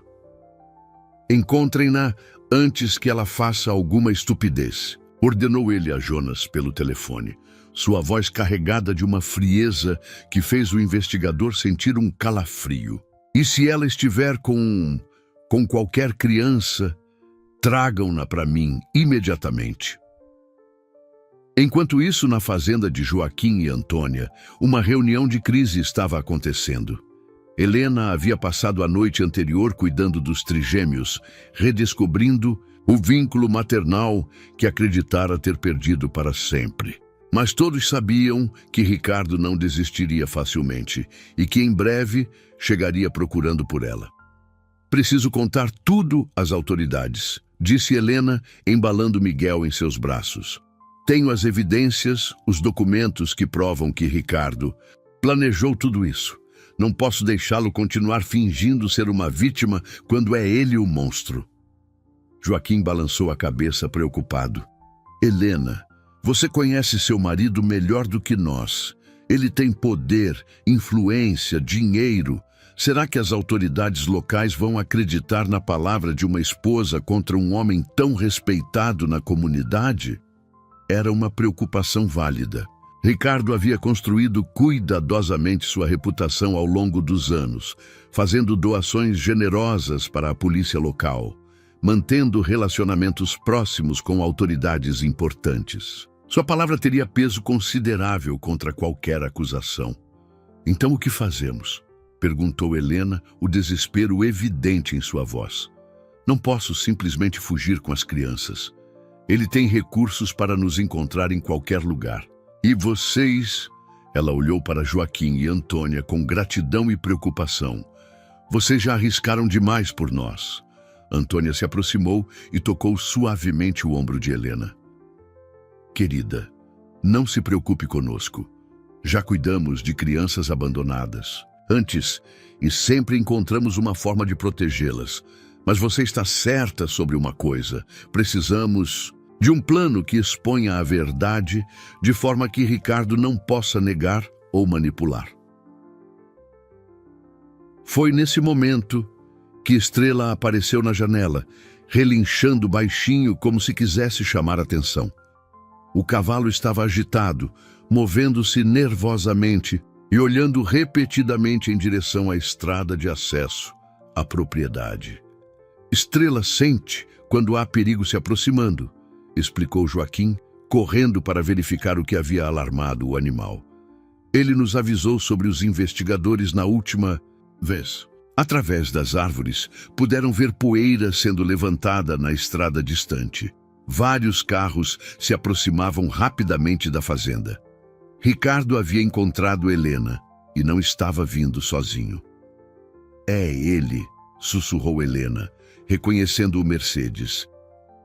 Encontrem-na antes que ela faça alguma estupidez, ordenou ele a Jonas pelo telefone, sua voz carregada de uma frieza que fez o investigador sentir um calafrio. E se ela estiver com qualquer criança, tragam-na para mim imediatamente. Enquanto isso, na fazenda de Joaquim e Antônia, uma reunião de crise estava acontecendo. Helena havia passado a noite anterior cuidando dos trigêmeos, redescobrindo o vínculo maternal que acreditara ter perdido para sempre. Mas todos sabiam que Ricardo não desistiria facilmente e que em breve chegaria procurando por ela. Preciso contar tudo às autoridades, disse Helena, embalando Miguel em seus braços. Tenho as evidências, os documentos que provam que Ricardo planejou tudo isso. Não posso deixá-lo continuar fingindo ser uma vítima quando é ele o monstro. Joaquim balançou a cabeça preocupado. Helena, você conhece seu marido melhor do que nós. Ele tem poder, influência, dinheiro. Será que as autoridades locais vão acreditar na palavra de uma esposa contra um homem tão respeitado na comunidade? Era uma preocupação válida. Ricardo havia construído cuidadosamente sua reputação ao longo dos anos, fazendo doações generosas para a polícia local, mantendo relacionamentos próximos com autoridades importantes. Sua palavra teria peso considerável contra qualquer acusação. Então o que fazemos? Perguntou Helena, o desespero evidente em sua voz. Não posso simplesmente fugir com as crianças. Ele tem recursos para nos encontrar em qualquer lugar. E vocês? Ela olhou para Joaquim e Antônia com gratidão e preocupação. Vocês já arriscaram demais por nós. Antônia se aproximou e tocou suavemente o ombro de Helena. Querida, não se preocupe conosco. Já cuidamos de crianças abandonadas. Antes, e sempre encontramos uma forma de protegê-las. Mas você está certa sobre uma coisa. Precisamos de um plano que exponha a verdade de forma que Ricardo não possa negar ou manipular. Foi nesse momento que Estrela apareceu na janela, relinchando baixinho como se quisesse chamar atenção. O cavalo estava agitado, movendo-se nervosamente e olhando repetidamente em direção à estrada de acesso à propriedade. Estrela sente quando há perigo se aproximando, explicou Joaquim, correndo para verificar o que havia alarmado o animal. Ele nos avisou sobre os investigadores na última vez. Através das árvores, puderam ver poeira sendo levantada na estrada distante. Vários carros se aproximavam rapidamente da fazenda. Ricardo havia encontrado Helena e não estava vindo sozinho. É ele, sussurrou Helena, reconhecendo o Mercedes,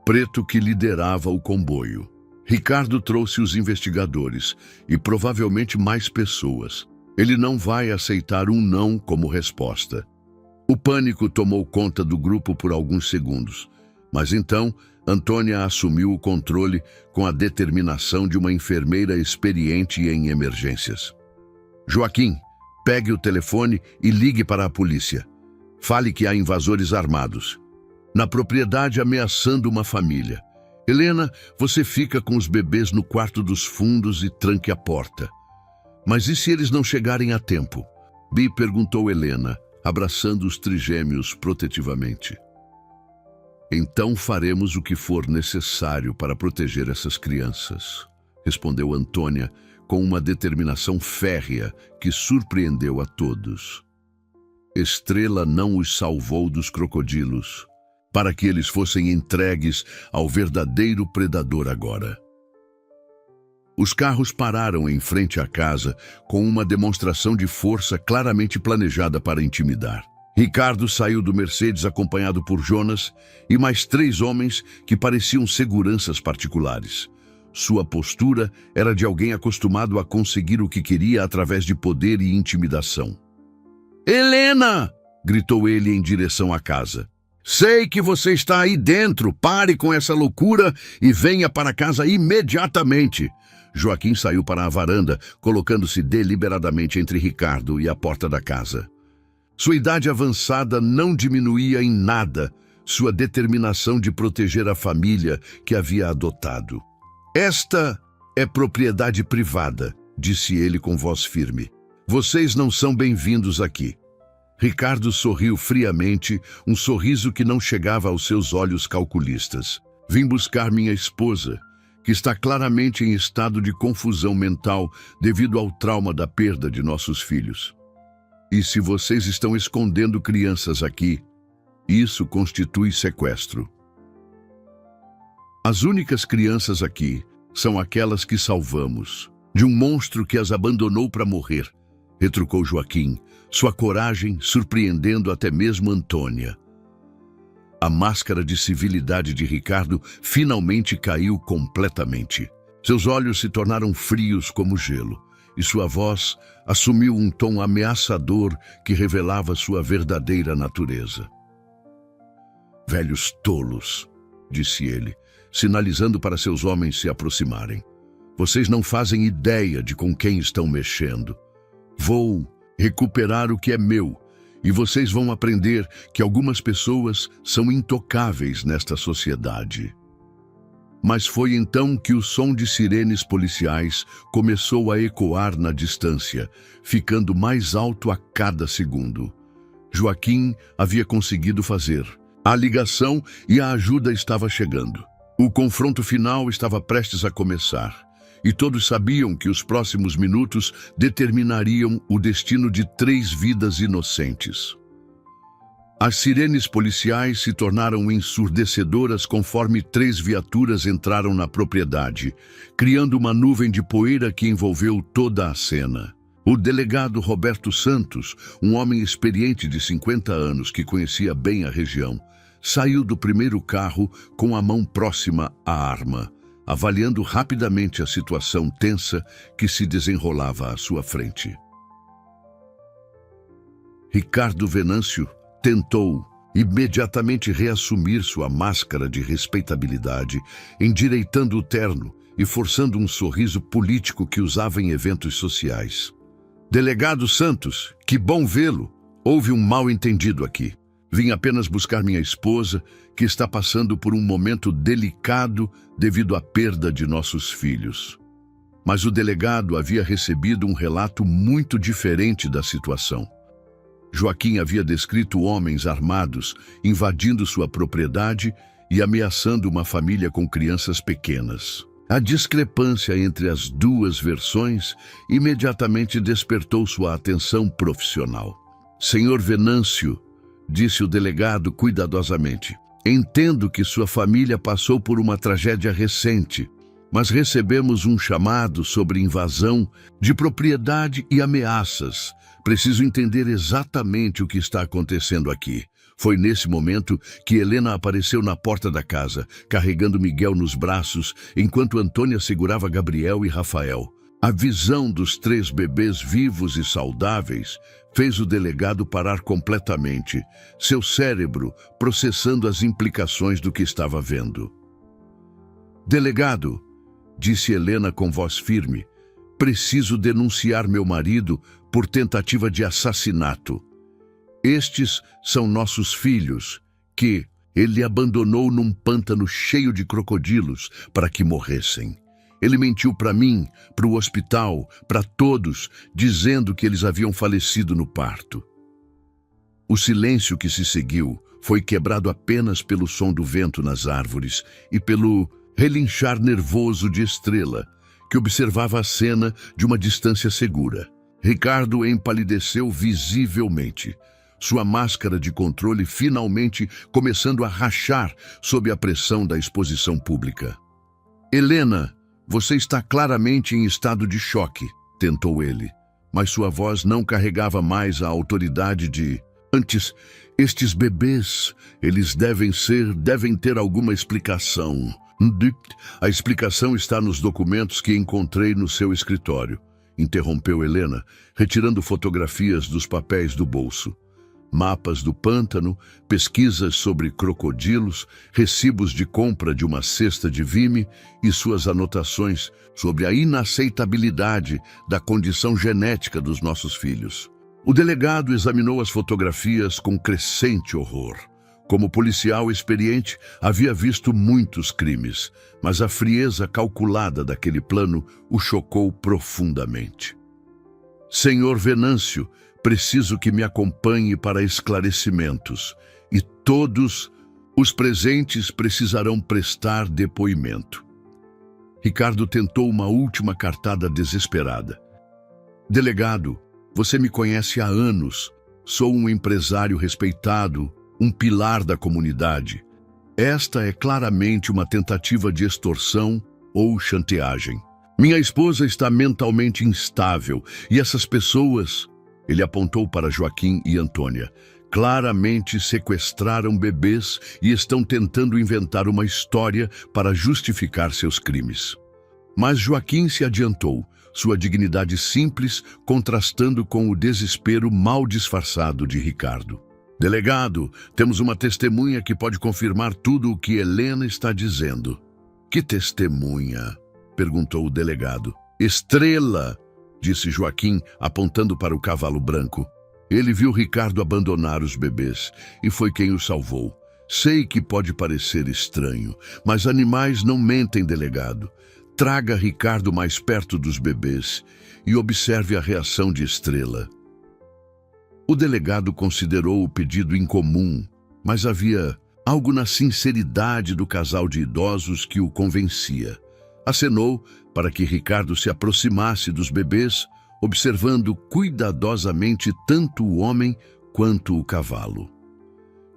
preto que liderava o comboio. Ricardo trouxe os investigadores e provavelmente mais pessoas. Ele não vai aceitar um não como resposta. O pânico tomou conta do grupo por alguns segundos, mas então Antônia assumiu o controle com a determinação de uma enfermeira experiente em emergências. Joaquim, pegue o telefone e ligue para a polícia. Fale que há invasores armados. na propriedade ameaçando uma família. Helena, você fica com os bebês no quarto dos fundos e tranque a porta. Mas e se eles não chegarem a tempo? Bi perguntou Helena, abraçando os trigêmeos protetivamente. Então faremos o que for necessário para proteger essas crianças, respondeu Antônia com uma determinação férrea que surpreendeu a todos. Estrela não os salvou dos crocodilos, para que eles fossem entregues ao verdadeiro predador agora. Os carros pararam em frente à casa com uma demonstração de força claramente planejada para intimidar. Ricardo saiu do Mercedes acompanhado por Jonas e mais 3 homens que pareciam seguranças particulares. Sua postura era de alguém acostumado a conseguir o que queria através de poder e intimidação. «Helena!» gritou ele em direção à casa. «Sei que você está aí dentro. Pare com essa loucura e venha para casa imediatamente!» Joaquim saiu para a varanda, colocando-se deliberadamente entre Ricardo e a porta da casa. Sua idade avançada não diminuía em nada sua determinação de proteger a família que havia adotado. «Esta é propriedade privada», disse ele com voz firme. «Vocês não são bem-vindos aqui». Ricardo sorriu friamente, um sorriso que não chegava aos seus olhos calculistas. «Vim buscar minha esposa, que está claramente em estado de confusão mental devido ao trauma da perda de nossos filhos. E se vocês estão escondendo crianças aqui, isso constitui sequestro. As únicas crianças aqui são aquelas que salvamos, de um monstro que as abandonou para morrer», retrucou Joaquim, sua coragem surpreendendo até mesmo Antônia. A máscara de civilidade de Ricardo finalmente caiu completamente. Seus olhos se tornaram frios como gelo, e sua voz assumiu um tom ameaçador que revelava sua verdadeira natureza. «Velhos tolos», disse ele, sinalizando para seus homens se aproximarem. «Vocês não fazem ideia de com quem estão mexendo. Vou recuperar o que é meu, e vocês vão aprender que algumas pessoas são intocáveis nesta sociedade». Mas foi então que o som de sirenes policiais começou a ecoar na distância, ficando mais alto a cada segundo. Joaquim havia conseguido fazer a ligação e a ajuda estava chegando. O confronto final estava prestes a começar, e todos sabiam que os próximos minutos determinariam o destino de 3 vidas inocentes. As sirenes policiais se tornaram ensurdecedoras conforme 3 viaturas entraram na propriedade, criando uma nuvem de poeira que envolveu toda a cena. O delegado Roberto Santos, um homem experiente de 50 anos que conhecia bem a região, saiu do primeiro carro com a mão próxima à arma, avaliando rapidamente a situação tensa que se desenrolava à sua frente. Ricardo Venâncio tentou imediatamente reassumir sua máscara de respeitabilidade, endireitando o terno e forçando um sorriso político que usava em eventos sociais. «Delegado Santos, que bom vê-lo. Houve um mal-entendido aqui. Vim apenas buscar minha esposa, que está passando por um momento delicado devido à perda de nossos filhos». Mas o delegado havia recebido um relato muito diferente da situação. Joaquim havia descrito homens armados invadindo sua propriedade e ameaçando uma família com crianças pequenas. A discrepância entre as 2 versões imediatamente despertou sua atenção profissional. «Senhor Venâncio», disse o delegado cuidadosamente, «entendo que sua família passou por uma tragédia recente, mas recebemos um chamado sobre invasão de propriedade e ameaças. Preciso entender exatamente o que está acontecendo aqui». Foi nesse momento que Helena apareceu na porta da casa, carregando Miguel nos braços, enquanto Antônia segurava Gabriel e Rafael. A visão dos 3 bebês vivos e saudáveis fez o delegado parar completamente, seu cérebro processando as implicações do que estava vendo. «Delegado», disse Helena com voz firme, «preciso denunciar meu marido por tentativa de assassinato. Estes são nossos filhos, que, Ele abandonou num pântano cheio de crocodilos para que morressem. Ele mentiu para mim, para o hospital, para todos, dizendo que eles haviam falecido no parto. O silêncio que se seguiu foi quebrado apenas pelo som do vento nas árvores e pelo relinchar nervoso de Estrela, que observava a cena de uma distância segura. Ricardo empalideceu visivelmente, sua máscara de controle finalmente começando a rachar sob a pressão da exposição pública. Helena, você está claramente em estado de choque, tentou ele, mas sua voz não carregava mais a autoridade de... Antes, estes bebês, eles devem ter alguma explicação. A explicação está nos documentos que encontrei no seu escritório, interrompeu Helena, retirando fotografias dos papéis do bolso. Mapas do pântano, pesquisas sobre crocodilos, recibos de compra de uma cesta de vime e suas anotações sobre a inaceitabilidade da condição genética dos nossos filhos. O delegado examinou as fotografias com crescente horror. Como policial experiente, havia visto muitos crimes, mas a frieza calculada daquele plano o chocou profundamente. Senhor Venâncio, preciso que me acompanhe para esclarecimentos, e todos os presentes precisarão prestar depoimento. Ricardo tentou uma última cartada desesperada. Delegado, você me conhece há anos. Sou um empresário respeitado, um pilar da comunidade. Esta é claramente uma tentativa de extorsão ou chantageem. Minha esposa está mentalmente instável e essas pessoas... Ele apontou para Joaquim e Antônia. Claramente sequestraram bebês e estão tentando inventar uma história para justificar seus crimes. Mas Joaquim se adiantou, sua dignidade simples contrastando com o desespero mal disfarçado de Ricardo. Delegado, temos uma testemunha que pode confirmar tudo o que Helena está dizendo. Que testemunha? Perguntou o delegado. Estrela! Disse Joaquim, apontando para o cavalo branco. Ele viu Ricardo abandonar os bebês e foi quem o salvou. Sei que pode parecer estranho, mas animais não mentem, delegado. Traga Ricardo mais perto dos bebês e observe a reação de Estrela. O delegado considerou o pedido incomum, mas havia algo na sinceridade do casal de idosos que o convencia. Acenou para que Ricardo se aproximasse dos bebês, observando cuidadosamente tanto o homem quanto o cavalo.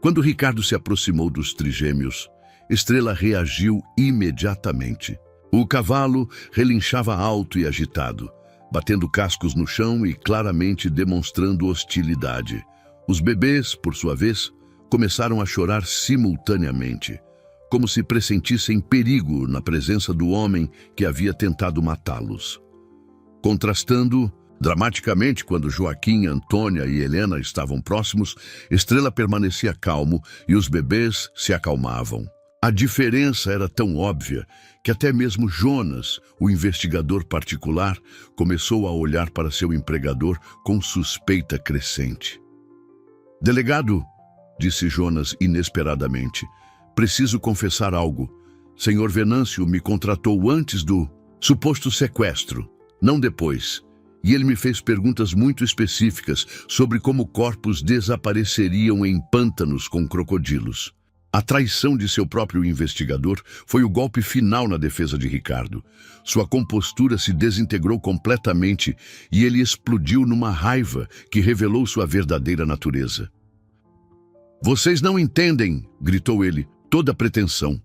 Quando Ricardo se aproximou dos trigêmeos, Estrela reagiu imediatamente. O cavalo relinchava alto e agitado, batendo cascos no chão e claramente demonstrando hostilidade. Os bebês, por sua vez, começaram a chorar simultaneamente, como se pressentissem perigo na presença do homem que havia tentado matá-los. Contrastando dramaticamente quando Joaquim, Antônia e Helena estavam próximos, Estrela permanecia calmo e os bebês se acalmavam. A diferença era tão óbvia que até mesmo Jonas, o investigador particular, começou a olhar para seu empregador com suspeita crescente. Delegado, disse Jonas inesperadamente, preciso confessar algo. Senhor Venâncio me contratou antes do suposto sequestro, não depois. E ele me fez perguntas muito específicas sobre como corpos desapareceriam em pântanos com crocodilos. A traição de seu próprio investigador foi o golpe final na defesa de Ricardo. Sua compostura se desintegrou completamente e ele explodiu numa raiva que revelou sua verdadeira natureza. Vocês não entendem, gritou ele, toda a pretensão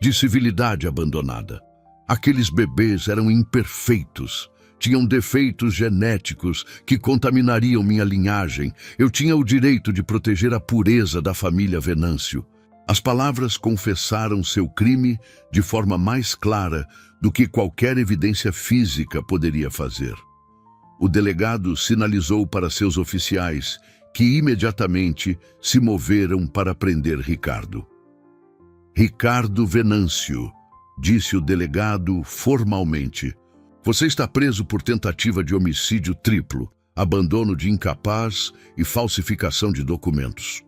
de civilidade abandonada. Aqueles bebês eram imperfeitos, tinham defeitos genéticos que contaminariam minha linhagem. Eu tinha o direito de proteger a pureza da família Venâncio. As palavras confessaram seu crime de forma mais clara do que qualquer evidência física poderia fazer. O delegado sinalizou para seus oficiais, que imediatamente se moveram para prender Ricardo. Ricardo Venâncio, disse o delegado formalmente, você está preso por tentativa de homicídio triplo, abandono de incapaz e falsificação de documentos.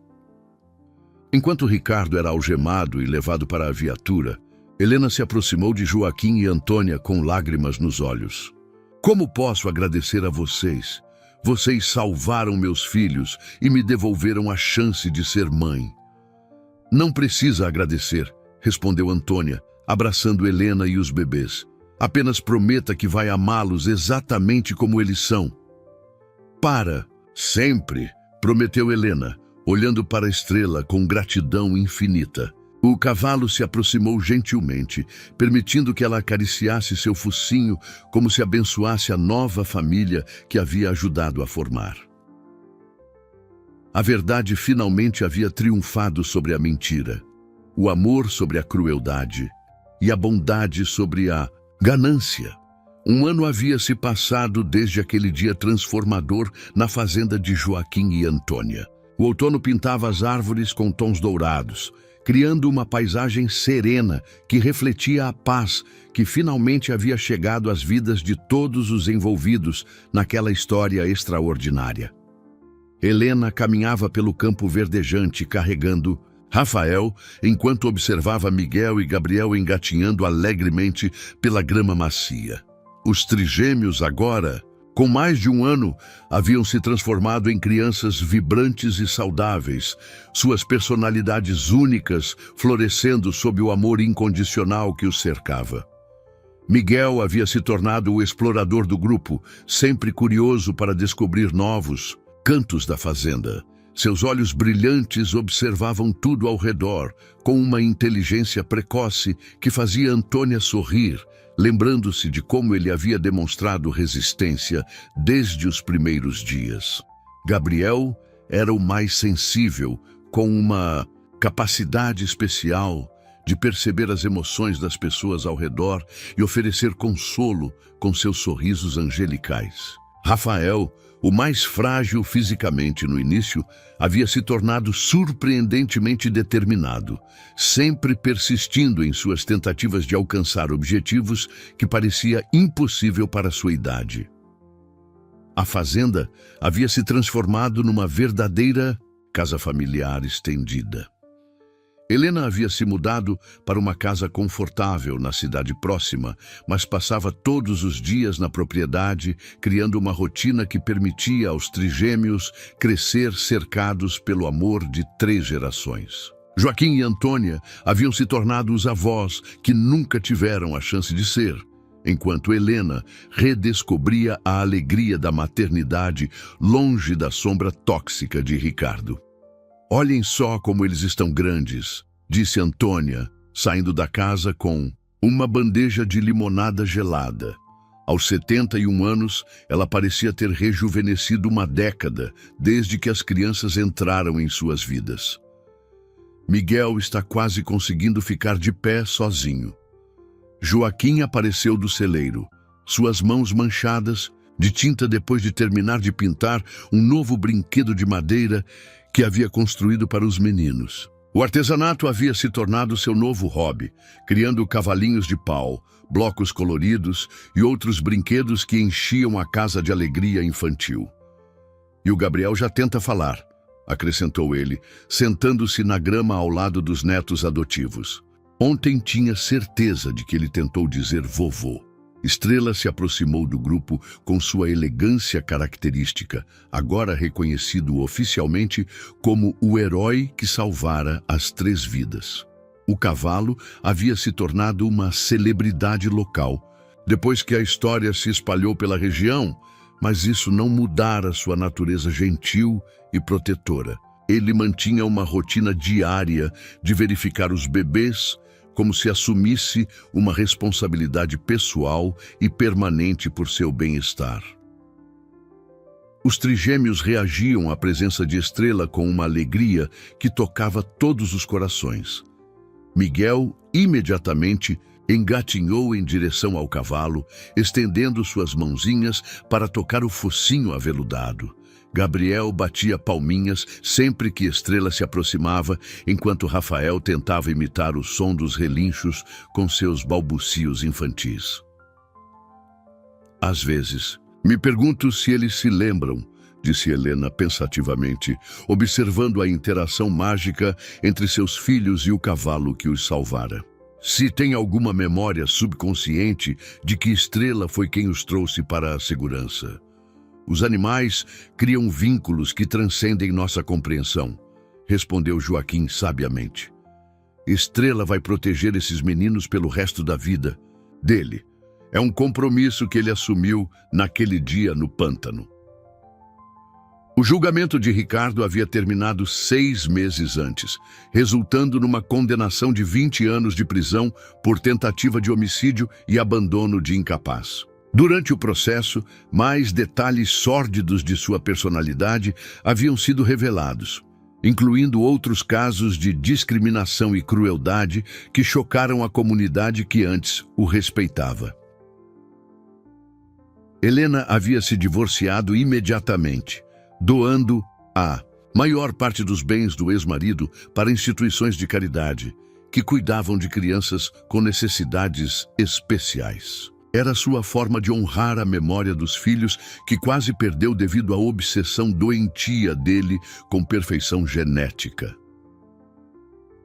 Enquanto Ricardo era algemado e levado para a viatura, Helena se aproximou de Joaquim e Antônia com lágrimas nos olhos. Como posso agradecer a vocês? Vocês salvaram meus filhos e me devolveram a chance de ser mãe. Não precisa agradecer, respondeu Antônia, abraçando Helena e os bebês. Apenas prometa que vai amá-los exatamente como eles são. Para, sempre, prometeu Helena, olhando para a estrela com gratidão infinita. O cavalo se aproximou gentilmente, permitindo que ela acariciasse seu focinho como se abençoasse a nova família que havia ajudado a formar. A verdade finalmente havia triunfado sobre a mentira, o amor sobre a crueldade e a bondade sobre a ganância. Um ano havia se passado desde aquele dia transformador na fazenda de Joaquim e Antônia. O outono pintava as árvores com tons dourados, criando uma paisagem serena que refletia a paz que finalmente havia chegado às vidas de todos os envolvidos naquela história extraordinária. Helena caminhava pelo campo verdejante carregando Rafael, enquanto observava Miguel e Gabriel engatinhando alegremente pela grama macia. Os trigêmeos agora, com mais de um ano, haviam se transformado em crianças vibrantes e saudáveis, suas personalidades únicas florescendo sob o amor incondicional que os cercava. Miguel havia se tornado o explorador do grupo, sempre curioso para descobrir novos cantos da fazenda. Seus olhos brilhantes observavam tudo ao redor, com uma inteligência precoce que fazia Antônia sorrir, lembrando-se de como ele havia demonstrado resistência desde os primeiros dias. Gabriel era o mais sensível, com uma capacidade especial de perceber as emoções das pessoas ao redor e oferecer consolo com seus sorrisos angelicais. Rafael, o mais frágil fisicamente no início, havia se tornado surpreendentemente determinado, sempre persistindo em suas tentativas de alcançar objetivos que parecia impossível para sua idade. A fazenda havia se transformado numa verdadeira casa familiar estendida. Helena havia se mudado para uma casa confortável na cidade próxima, mas passava todos os dias na propriedade, criando uma rotina que permitia aos trigêmeos crescer cercados pelo amor de 3 gerações. Joaquim e Antônia haviam se tornado os avós que nunca tiveram a chance de ser, enquanto Helena redescobria a alegria da maternidade longe da sombra tóxica de Ricardo. Olhem só como eles estão grandes, disse Antônia, saindo da casa com uma bandeja de limonada gelada. Aos 71 anos, ela parecia ter rejuvenescido uma década desde que as crianças entraram em suas vidas. Miguel está quase conseguindo ficar de pé sozinho. Joaquim apareceu do celeiro, suas mãos manchadas de tinta depois de terminar de pintar um novo brinquedo de madeira que havia construído para os meninos. O artesanato havia se tornado seu novo hobby, criando cavalinhos de pau, blocos coloridos e outros brinquedos que enchiam a casa de alegria infantil. E o Gabriel já tenta falar, acrescentou ele, sentando-se na grama ao lado dos netos adotivos. Ontem tinha certeza de que ele tentou dizer vovô. Estrela se aproximou do grupo com sua elegância característica, agora reconhecido oficialmente como o herói que salvara as 3 vidas. O cavalo havia se tornado uma celebridade local, depois que a história se espalhou pela região, mas isso não mudara sua natureza gentil e protetora. Ele mantinha uma rotina diária de verificar os bebês, como se assumisse uma responsabilidade pessoal e permanente por seu bem-estar. Os trigêmeos reagiam à presença de Estrela com uma alegria que tocava todos os corações. Miguel imediatamente engatinhou em direção ao cavalo, estendendo suas mãozinhas para tocar o focinho aveludado. Gabriel batia palminhas sempre que Estrela se aproximava, enquanto Rafael tentava imitar o som dos relinchos com seus balbucios infantis. Às vezes, me pergunto se eles se lembram disse Helena pensativamente, observando a interação mágica entre seus filhos e o cavalo que os salvara. Se tem alguma memória subconsciente de que Estrela foi quem os trouxe para a segurança. Os animais criam vínculos que transcendem nossa compreensão, respondeu Joaquim sabiamente. Estrela vai proteger esses meninos pelo resto da vida dele. É um compromisso que ele assumiu naquele dia no pântano. O julgamento de Ricardo havia terminado 6 meses antes, resultando numa condenação de 20 anos de prisão por tentativa de homicídio e abandono de incapaz. Durante o processo, mais detalhes sórdidos de sua personalidade haviam sido revelados, incluindo outros casos de discriminação e crueldade que chocaram a comunidade que antes o respeitava. Helena havia se divorciado imediatamente, doando a maior parte dos bens do ex-marido para instituições de caridade que cuidavam de crianças com necessidades especiais. Era sua forma de honrar a memória dos filhos que quase perdeu devido à obsessão doentia dele com perfeição genética.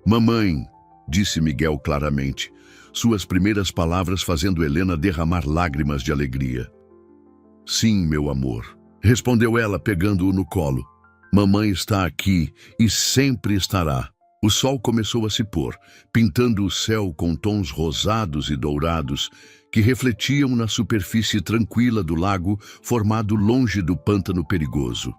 "Mamãe", disse Miguel claramente, suas primeiras palavras fazendo Helena derramar lágrimas de alegria. "Sim, meu amor", respondeu ela pegando-o no colo. "Mamãe está aqui e sempre estará." O sol começou a se pôr, pintando o céu com tons rosados e dourados que refletiam na superfície tranquila do lago formado longe do pântano perigoso.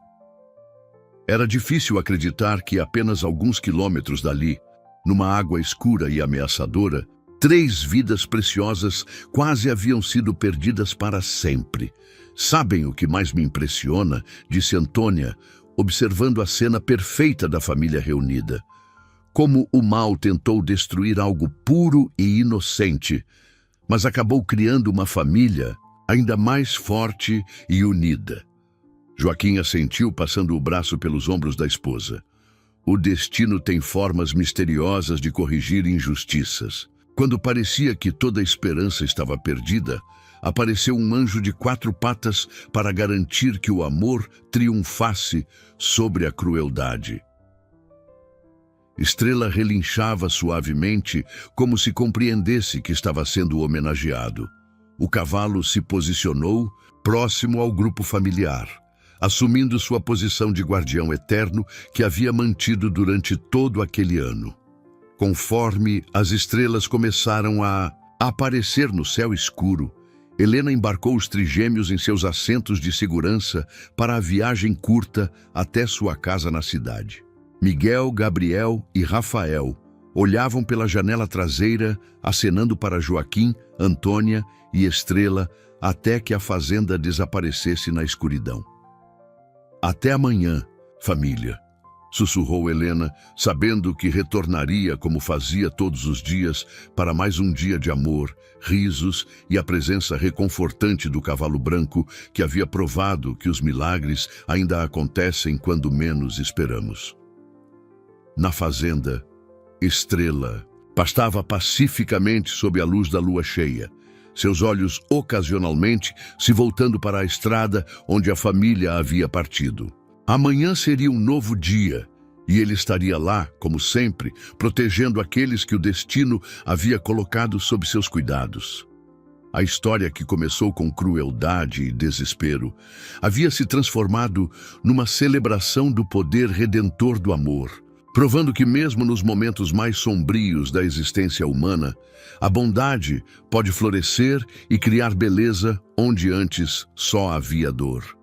Era difícil acreditar que apenas alguns quilômetros dali, numa água escura e ameaçadora, 3 vidas preciosas quase haviam sido perdidas para sempre. "Sabem o que mais me impressiona?", disse Antônia, observando a cena perfeita da família reunida. Como o mal tentou destruir algo puro e inocente, mas acabou criando uma família ainda mais forte e unida. Joaquim assentiu, passando o braço pelos ombros da esposa. O destino tem formas misteriosas de corrigir injustiças. Quando parecia que toda a esperança estava perdida, apareceu um anjo de 4 patas para garantir que o amor triunfasse sobre a crueldade. Estrela relinchava suavemente, como se compreendesse que estava sendo homenageado. O cavalo se posicionou próximo ao grupo familiar, assumindo sua posição de guardião eterno que havia mantido durante todo aquele ano. Conforme as estrelas começaram a aparecer no céu escuro, Helena embarcou os trigêmeos em seus assentos de segurança para a viagem curta até sua casa na cidade. Miguel, Gabriel e Rafael olhavam pela janela traseira, acenando para Joaquim, Antônia e Estrela até que a fazenda desaparecesse na escuridão. "Até amanhã, família", sussurrou Helena, sabendo que retornaria como fazia todos os dias para mais um dia de amor, risos e a presença reconfortante do cavalo branco que havia provado que os milagres ainda acontecem quando menos esperamos. Na fazenda, Estrela pastava pacificamente sob a luz da lua cheia, seus olhos ocasionalmente se voltando para a estrada onde a família havia partido. Amanhã seria um novo dia, e ele estaria lá, como sempre, protegendo aqueles que o destino havia colocado sob seus cuidados. A história, que começou com crueldade e desespero, havia se transformado numa celebração do poder redentor do amor, provando que mesmo nos momentos mais sombrios da existência humana, a bondade pode florescer e criar beleza onde antes só havia dor.